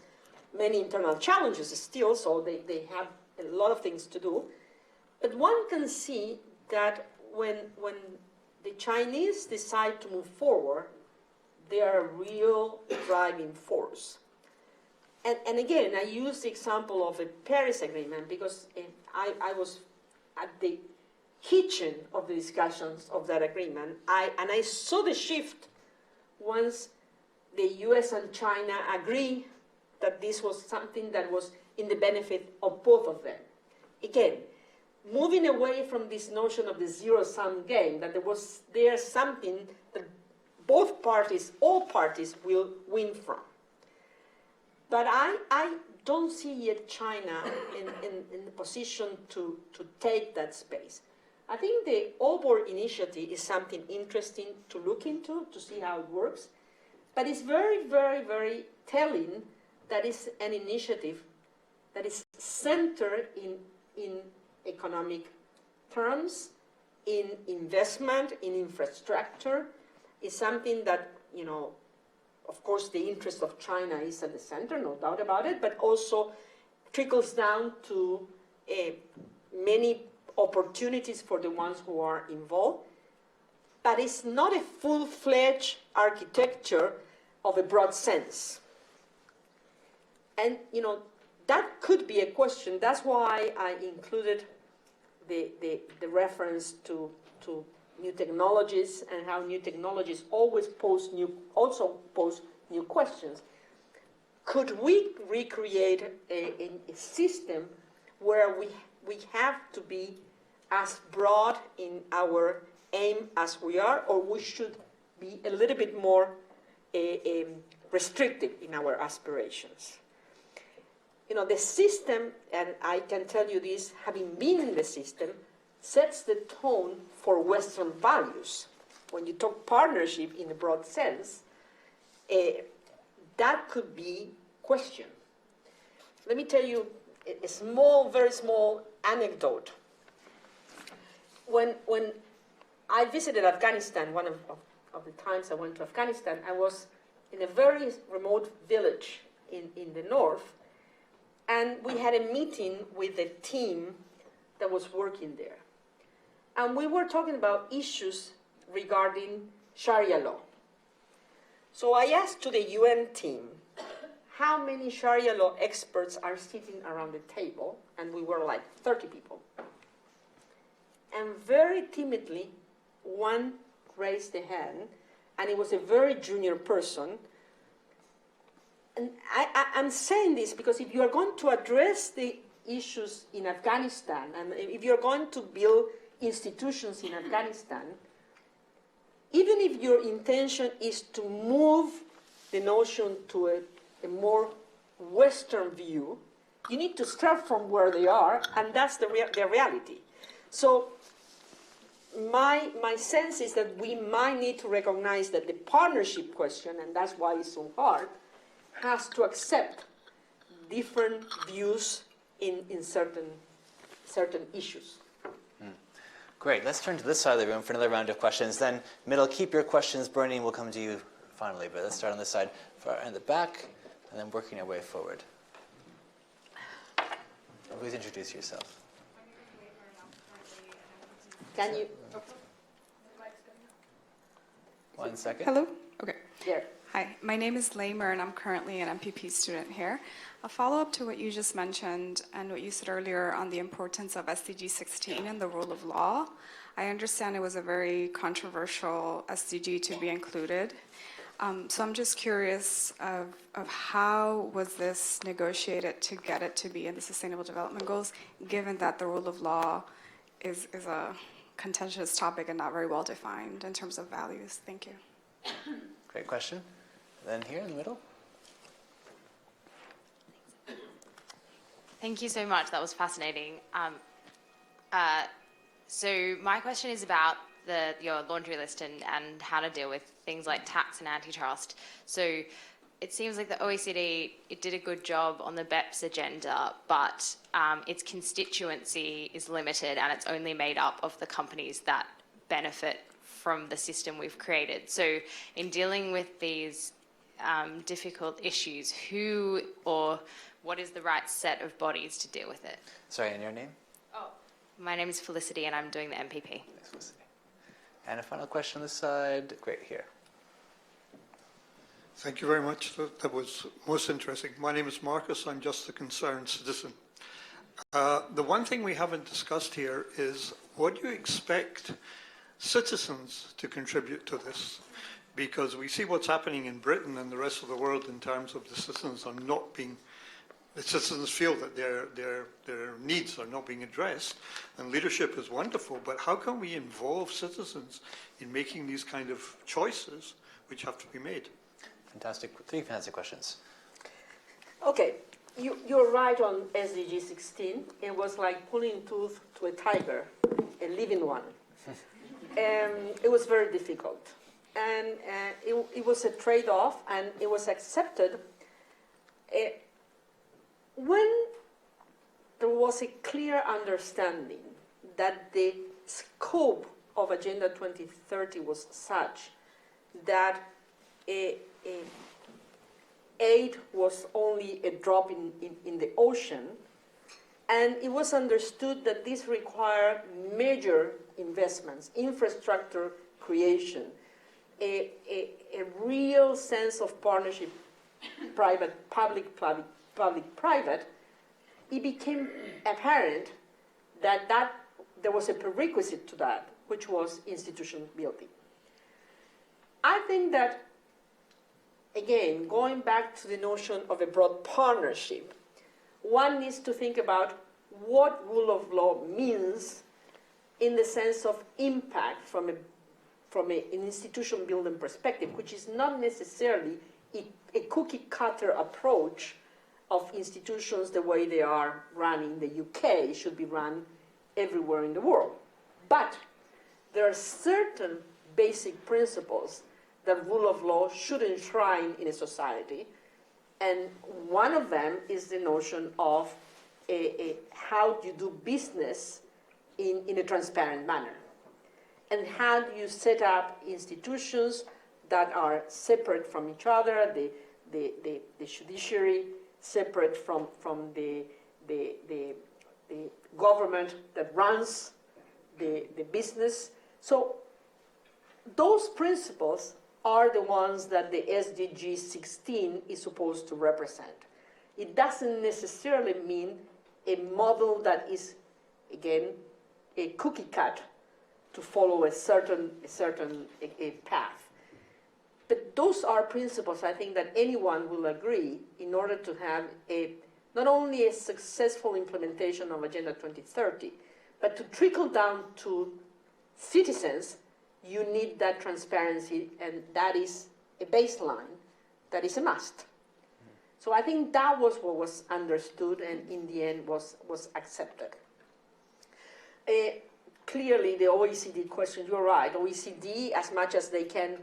many internal challenges still, so they have a lot of things to do. But one can see that when the Chinese decide to move forward, they are a real driving force. And again, I use the example of the Paris Agreement because I was at the kitchen of the discussions of that agreement, and I saw the shift once the US and China agree that this was something that was in the benefit of both of them. Again, moving away from this notion of the zero-sum game, that there's something that both parties, all parties, will win from. But I don't see yet China in the position to take that space. I think the Obor initiative is something interesting to look into, to see how it works. But it's very, very, very telling that it's an initiative that is centered in economic terms, in investment, in infrastructure. It's something that, of course, the interest of China is at the center, no doubt about it, but also trickles down to many opportunities for the ones who are involved. But it's not a full-fledged architecture of a broad sense. And, that could be a question. That's why I included the reference to new technologies and how new technologies always pose new questions. Could we recreate a system where we have to be as broad in our aim as we are, or we should be a little bit more restrictive in our aspirations. You know, the system, and I can tell you this, having been in the system, sets the tone for Western values. When you talk partnership in a broad sense, that could be questioned. Let me tell you a small, very small anecdote. When I visited Afghanistan, one of the times I went to Afghanistan, I was in a very remote village in the north, and we had a meeting with a team that was working there. And we were talking about issues regarding Sharia law. So I asked to the UN team, how many Sharia law experts are sitting around the table? And we were like 30 people. And very timidly, one raised a hand, and it was a very junior person. And I'm saying this because if you are going to address the issues in Afghanistan, and if you're going to build institutions in Afghanistan, even if your intention is to move the notion to a more Western view, you need to start from where they are, and that's the reality. So my sense is that we might need to recognize that the partnership question, and that's why it's so hard, has to accept different views in certain issues. Great. Let's turn to this side of the room for another round of questions. Then, middle, keep your questions burning. We'll come to you finally. But let's start on this side, far in the back, and then working our way forward. Please introduce yourself. Can you? 1 second. Hello? Okay. There. Hi, my name is Lamer, and I'm currently an MPP student here. A follow-up to what you just mentioned and what you said earlier on the importance of SDG 16 and the rule of law. I understand it was a very controversial SDG to be included. So I'm just curious of how was this negotiated to get it to be in the Sustainable Development Goals, given that the rule of law is a contentious topic and not very well defined in terms of values. Thank you. Great question. Then here in the middle. Thank you so much. That was fascinating. So my question is about your laundry list and how to deal with things like tax and antitrust. So it seems like the OECD, it did a good job on the BEPS agenda, but its constituency is limited and it's only made up of the companies that benefit from the system we've created. So in dealing with these difficult issues, who or what is the right set of bodies to deal with it? Sorry, and your name? Oh, my name is Felicity and I'm doing the MPP. Thanks, Felicity. And a final question on this side. Great, here. Thank you very much. That was most interesting. My name is Marcus. I'm just a concerned citizen. The one thing we haven't discussed here is what do you expect citizens to contribute to this? Because we see what's happening in Britain and the rest of the world in terms of the citizens are not being, the citizens feel that their needs are not being addressed, and leadership is wonderful, but how can we involve citizens in making these kind of choices which have to be made? Fantastic. 3 fantastic questions. Okay, you're right on SDG 16. It was like pulling tooth to a tiger, a living one. It was very difficult. And it was a trade-off, and it was accepted when there was a clear understanding that the scope of Agenda 2030 was such that aid was only a drop in the ocean, and it was understood that this required major investments, infrastructure creation, a real sense of partnership, public-private. It became apparent that there was a prerequisite to that, which was institution building. I think that, again, going back to the notion of a broad partnership, one needs to think about what rule of law means in the sense of impact from an institution building perspective, which is not necessarily a cookie cutter approach of institutions the way they are run in the UK should be run everywhere in the world. But there are certain basic principles that rule of law should enshrine in a society, and one of them is the notion of how you do business in a transparent manner. And how do you set up institutions that are separate from each other, the judiciary separate from the government that runs the business. So those principles are the ones that the SDG 16 is supposed to represent. It doesn't necessarily mean a model that is, again, a cookie cut to follow a certain path. But those are principles, I think, that anyone will agree in order to have not only a successful implementation of Agenda 2030, but to trickle down to citizens, you need that transparency, and that is a baseline, that is a must. So I think that was what was understood and in the end was accepted. Clearly, the OECD question, you're right, OECD, as much as they can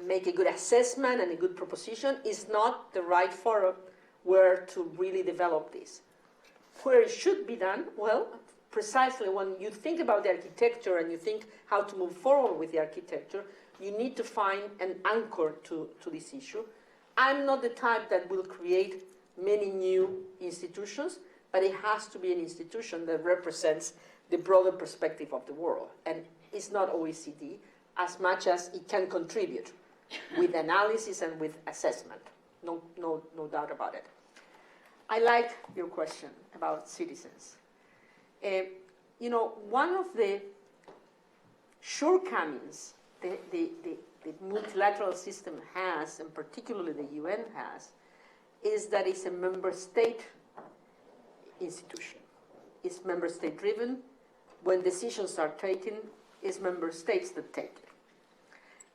make a good assessment and a good proposition, is not the right forum where to really develop this. Where it should be done, well, precisely when you think about the architecture and you think how to move forward with the architecture, you need to find an anchor to this issue. I'm not the type that will create many new institutions, but it has to be an institution that represents the broader perspective of the world. And it's not OECD as much as it can contribute with analysis and with assessment. No doubt about it. I like your question about citizens. You know, one of the shortcomings the multilateral system has, and particularly the UN has, is that it's a member state institution. It's member state driven. When decisions are taken, it's member states that take it.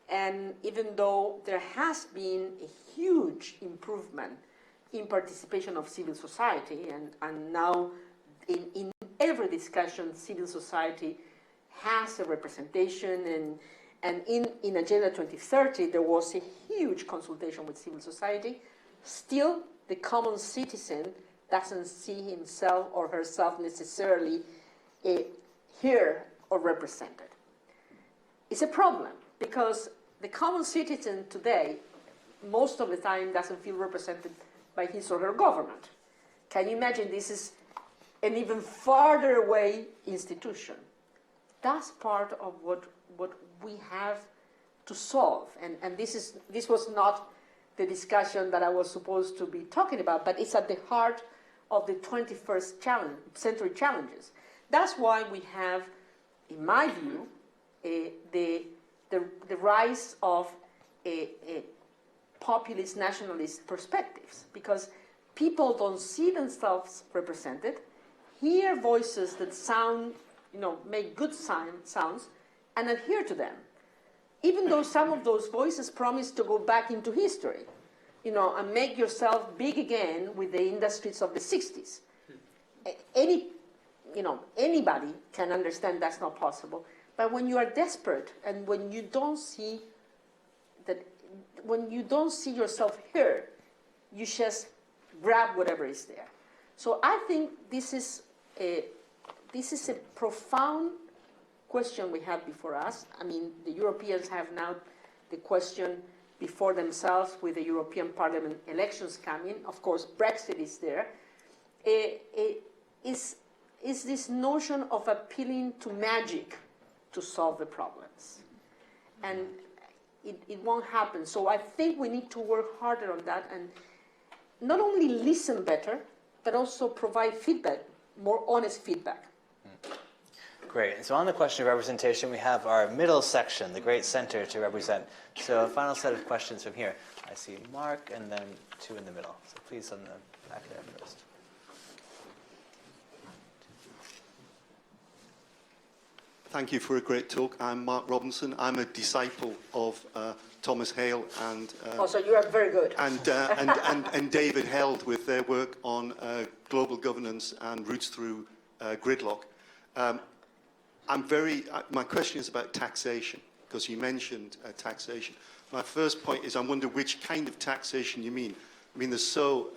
And even though there has been a huge improvement in participation of civil society, and now in every discussion, civil society has a representation, and in Agenda 2030, there was a huge consultation with civil society. Still, the common citizen doesn't see himself or herself necessarily heard or represented. It's a problem, because the common citizen today, most of the time, doesn't feel represented by his or her government. Can you imagine this is an even farther away institution? That's part of what we have to solve. And this was not the discussion that I was supposed to be talking about, but it's at the heart of the 21st century challenges. That's why we have, in my view, the rise of populist nationalist perspectives, because people don't see themselves represented, hear voices that sound, make good sounds, and adhere to them, even though some of those voices promise to go back into history, and make yourself big again with the industries of the 60s. Anybody can understand that's not possible. But when you are desperate and when you don't see yourself here, you just grab whatever is there. So I think this is a profound question we have before us. I mean, the Europeans have now the question before themselves with the European Parliament elections coming. Of course, Brexit is there. Is this notion of appealing to magic to solve the problems. And it won't happen. So I think we need to work harder on that and not only listen better, but also provide feedback, more honest feedback. Great. So on the question of representation, we have our middle section, the great center to represent. So a final set of questions from here. I see Mark and then two in the middle. So please on the back there first. Thank you for a great talk. I'm Mark Robinson. I'm a disciple of Thomas Hale and So you are very good. and David Held with their work on global governance and routes through gridlock. My question is about taxation, because you mentioned taxation. My first point is I wonder which kind of taxation you mean. I mean, there's so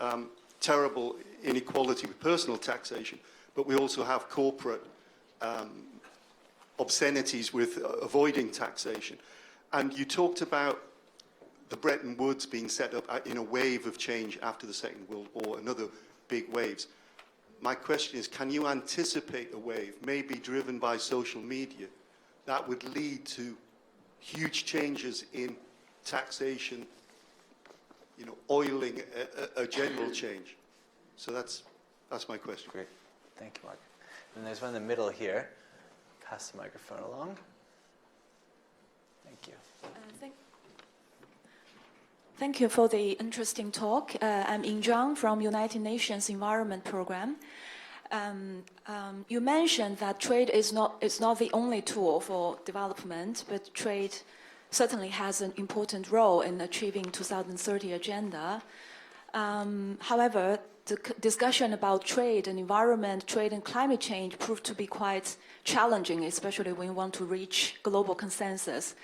terrible inequality with personal taxation, but we also have corporate obscenities with avoiding taxation. And you talked about the Bretton Woods being set up in a wave of change after the Second World War and other big waves. My question is, can you anticipate a wave, maybe driven by social media, that would lead to huge changes in taxation, you know, oiling a general change? So that's my question. Great. Thank you, Mark. And there's one in the middle here. Pass the microphone along. Thank you. Thank you for the interesting talk. I'm In Zhang from United Nations Environment Program. You mentioned that trade is not the only tool for development, but trade certainly has an important role in achieving 2030 agenda. However, the discussion about trade and environment, trade and climate change proved to be quite challenging, especially when you want to reach global consensus.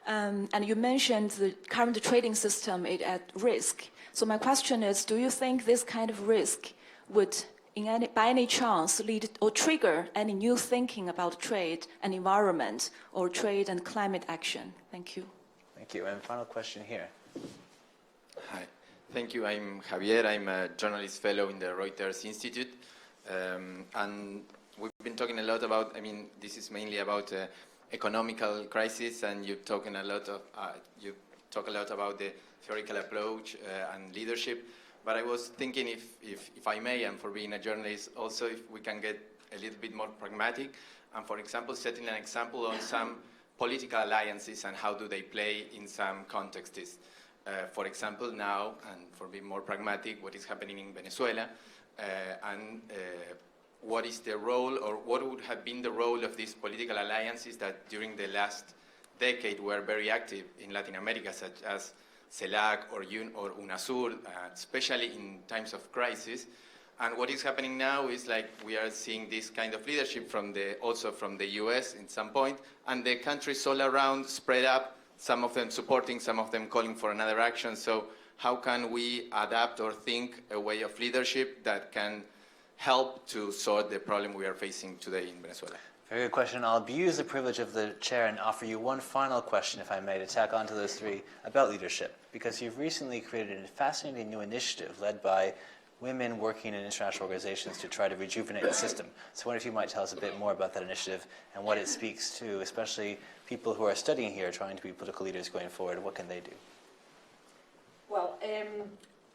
And you mentioned the current trading system is at risk. So my question is, do you think this kind of risk would, by any chance, lead or trigger any new thinking about trade and environment or trade and climate action? Thank you. Thank you. And final question here. Hi. Thank you. I'm Javier. I'm a journalist fellow in the Reuters Institute. And we've been talking a lot about, I mean, this is mainly about economical crisis, and you talk a lot about the theoretical approach and leadership. But I was thinking, if I may, and for being a journalist, also if we can get a little bit more pragmatic, and for example, setting an example on some political alliances and how do they play in some contexts. For example, now, and for being more pragmatic, what is happening in Venezuela, and what is the role, or what would have been the role of these political alliances that during the last decade were very active in Latin America, such as CELAC or UNASUR, especially in times of crisis. And what is happening now is like we are seeing this kind of leadership also from the US in some point, and the countries all around spread up, some of them supporting, some of them calling for another action. So how can we adapt or think a way of leadership that can help to sort the problem we are facing today in Venezuela? Very good question. I'll abuse the privilege of the chair and offer you one final question, if I may, to tack on to those three about leadership, because you've recently created a fascinating new initiative led by women working in international organizations to try to rejuvenate the system. So I wonder if you might tell us a bit more about that initiative and what it speaks to, especially people who are studying here, trying to be political leaders going forward. What can they do? Well,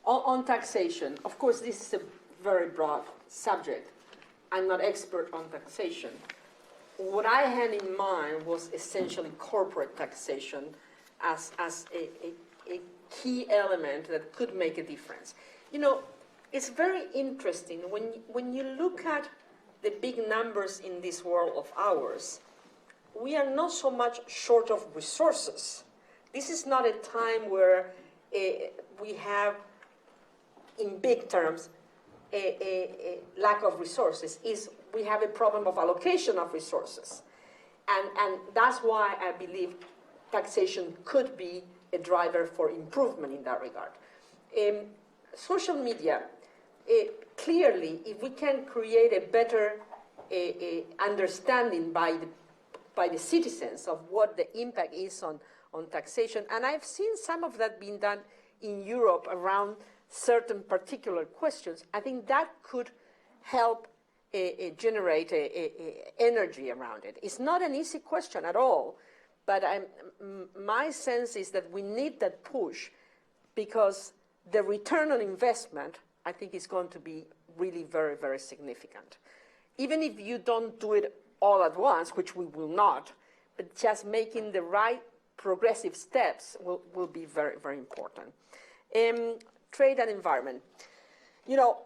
on taxation, of course, this is a very broad subject. I'm not expert on taxation. What I had in mind was essentially corporate taxation as a key element that could make a difference. You know, it's very interesting when you look at the big numbers in this world of ours. We are not so much short of resources. This is not a time where we have, in big terms, a lack of resources. We have a problem of allocation of resources. And that's why I believe taxation could be a driver for improvement in that regard. Social media, clearly, if we can create a better understanding by the citizens of what the impact is on taxation, and I've seen some of that being done in Europe around certain particular questions, I think that could help generate energy around it. It's not an easy question at all, but my sense is that we need that push because the return on investment, I think, is going to be really very, very significant. Even if you don't do it all at once, which we will not, but just making the right progressive steps will be very, very important. Trade and environment. You know,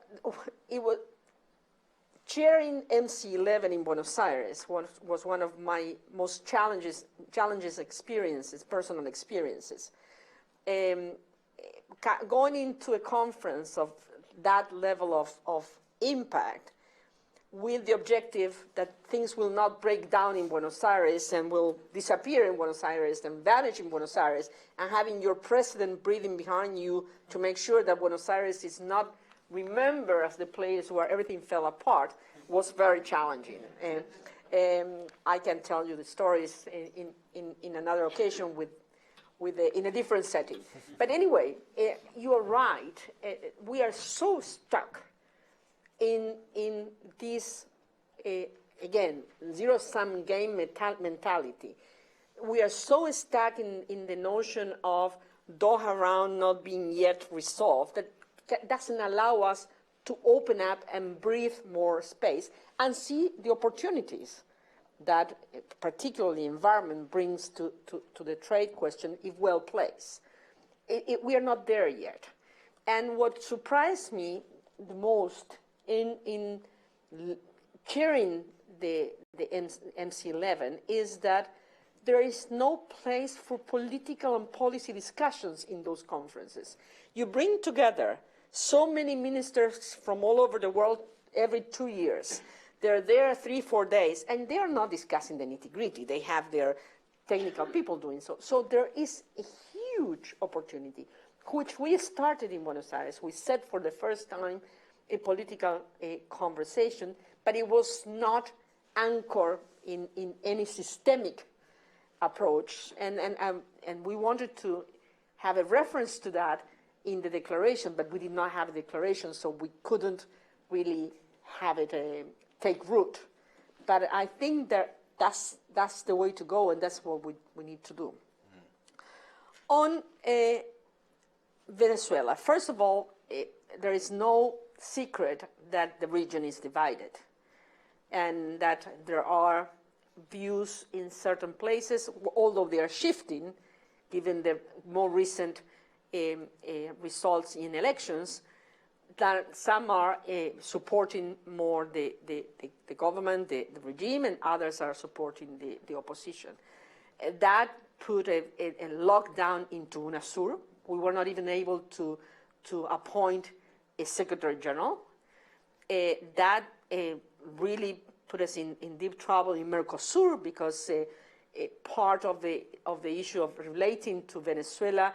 chairing MC11 in Buenos Aires was one of my most challenges experiences, personal experiences. Going into a conference of that level of impact with the objective that things will not break down in Buenos Aires and will disappear in Buenos Aires and vanish in Buenos Aires, and having your president breathing behind you to make sure that Buenos Aires is not remembered as the place where everything fell apart, was very challenging. And I can tell you the stories in another occasion in a different setting. But anyway, you are right. We are so stuck in this, again, zero-sum game mentality. We are so stuck in the notion of Doha round not being yet resolved that doesn't allow us to open up and breathe more space and see the opportunities that particularly environment brings to the trade question if well placed. We are not there yet. And what surprised me the most in chairing the MC11 is that there is no place for political and policy discussions in those conferences. You bring together so many ministers from all over the world every 2 years. They're there 3-4 days, and they are not discussing the nitty-gritty. They have their technical people doing so. So there is a huge opportunity, which we started in Buenos Aires. We set for the first time a political conversation, but it was not anchored in any systemic approach. And we wanted to have a reference to that in the declaration, but we did not have a declaration, so we couldn't really have it take root. But I think that's the way to go, and that's what we need to do. On Venezuela, first of all, there is no secret that the region is divided, and that there are views in certain places, although they are shifting, given the more recent results in elections, that some are supporting more the government, the regime, and others are supporting the opposition. That put a lockdown into UNASUR. We were not even able to appoint a Secretary General. That really put us in deep trouble in Mercosur, because part of the issue of relating to Venezuela,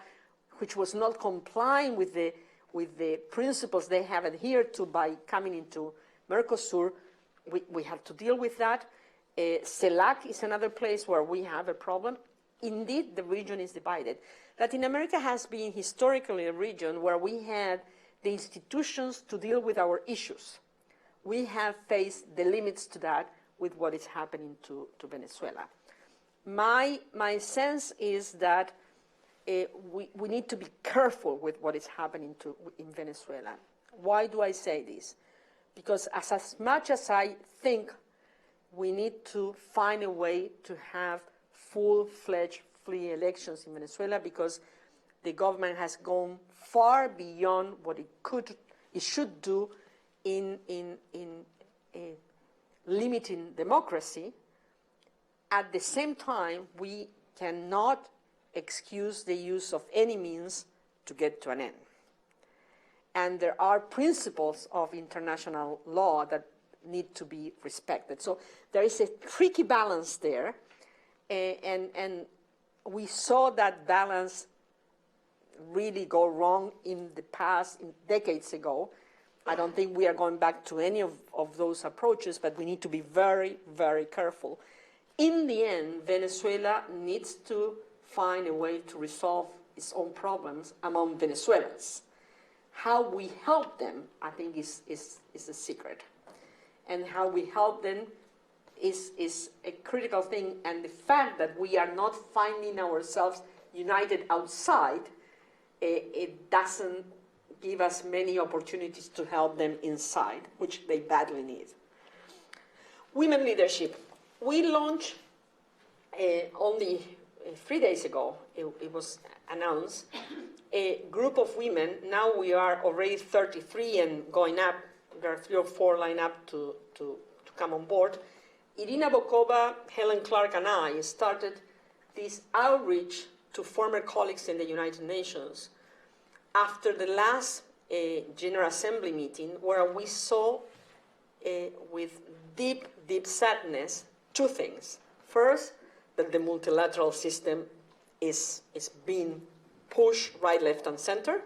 which was not complying with the principles they have adhered to by coming into Mercosur, we have to deal with that. CELAC is another place where we have a problem. Indeed, the region is divided. Latin America has been historically a region where we had the institutions to deal with our issues. We have faced the limits to that with what is happening to Venezuela. My sense is that we need to be careful with what is happening in Venezuela. Why do I say this? Because as much as I think we need to find a way to have full-fledged free elections in Venezuela, because the government has gone far beyond what it should do in limiting democracy. At the same time, we cannot excuse the use of any means to get to an end. And there are principles of international law that need to be respected. So there is a tricky balance there, and we saw that balance really go wrong in the past, decades ago. I don't think we are going back to any of those approaches, but we need to be very, very careful. In the end, Venezuela needs to find a way to resolve its own problems among Venezuelans. How we help them, I think, is a secret. And how we help them is a critical thing. And the fact that we are not finding ourselves united outside, it doesn't give us many opportunities to help them inside, which they badly need. Women leadership. We launched only 3 days ago, it was announced, a group of women. Now we are already 33 and going up there are 3 or 4 lined up to come on board. Irina Bokova, Helen Clark, and I started this outreach to former colleagues in the United Nations after the last General Assembly meeting, where we saw with deep, deep sadness 2 things. First, that the multilateral system is being pushed right, left, and center.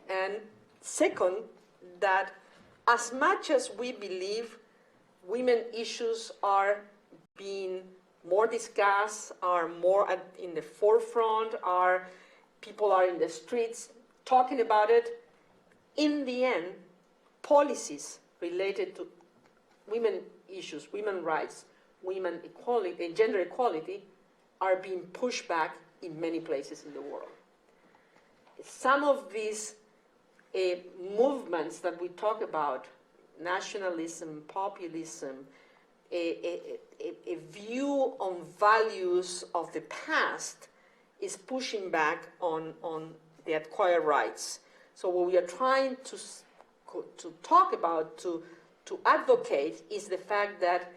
And second, that as much as we believe women issues are being more discussed, are more in the forefront, people are in the streets talking about it, in the end, policies related to women issues, women rights, women equality, and gender equality are being pushed back in many places in the world. Some of these movements that we talk about, nationalism, populism, a view on values of the past is pushing back on the acquired rights. So what we are trying to talk about, to advocate, is the fact that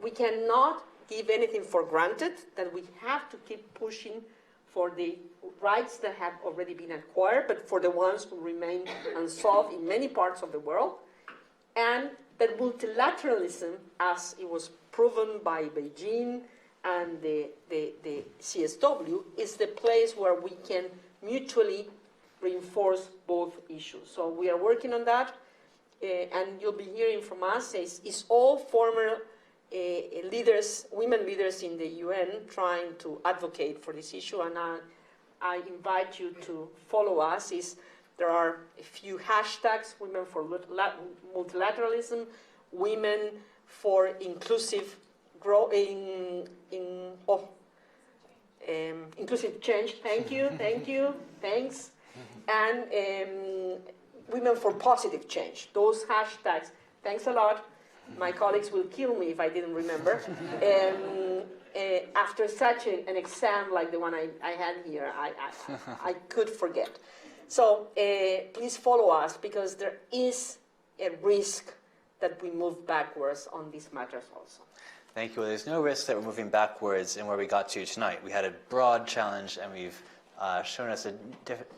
we cannot give anything for granted, that we have to keep pushing for the rights that have already been acquired, but for the ones who remain unsolved in many parts of the world, and that multilateralism, as it was proven by Beijing and the CSW, is the place where we can mutually reinforce both issues. So we are working on that, and you'll be hearing from us. It's all former leaders, women leaders in the UN, trying to advocate for this issue, and I invite you to follow us. There are a few hashtags: women for multilateralism, women for inclusive inclusive change. Thank you, thanks. And women for positive change. Those hashtags. Thanks a lot. My colleagues will kill me if I didn't remember. After such an exam like the one I had here, I could forget. So please follow us, because there is a risk that we move backwards on these matters also. Thank you. Well, there's no risk that we're moving backwards in where we got to tonight. We had a broad challenge, and we've shown us a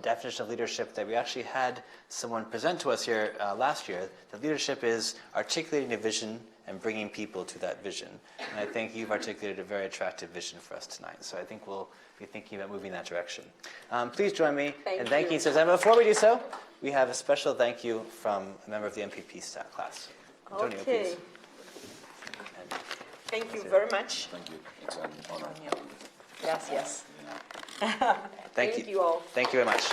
definition of leadership that we actually had someone present to us here last year. That leadership is articulating a vision and bringing people to that vision. And I think you've articulated a very attractive vision for us tonight. So I think we'll be thinking about moving in that direction. Please join me in thanking Susana. Before we do so, we have a special thank you from a member of the MPP staff class. Antonio, Okay. please. Thank you very much. Thank you. It's an honor. Yes. Thank you all. Thank you very much.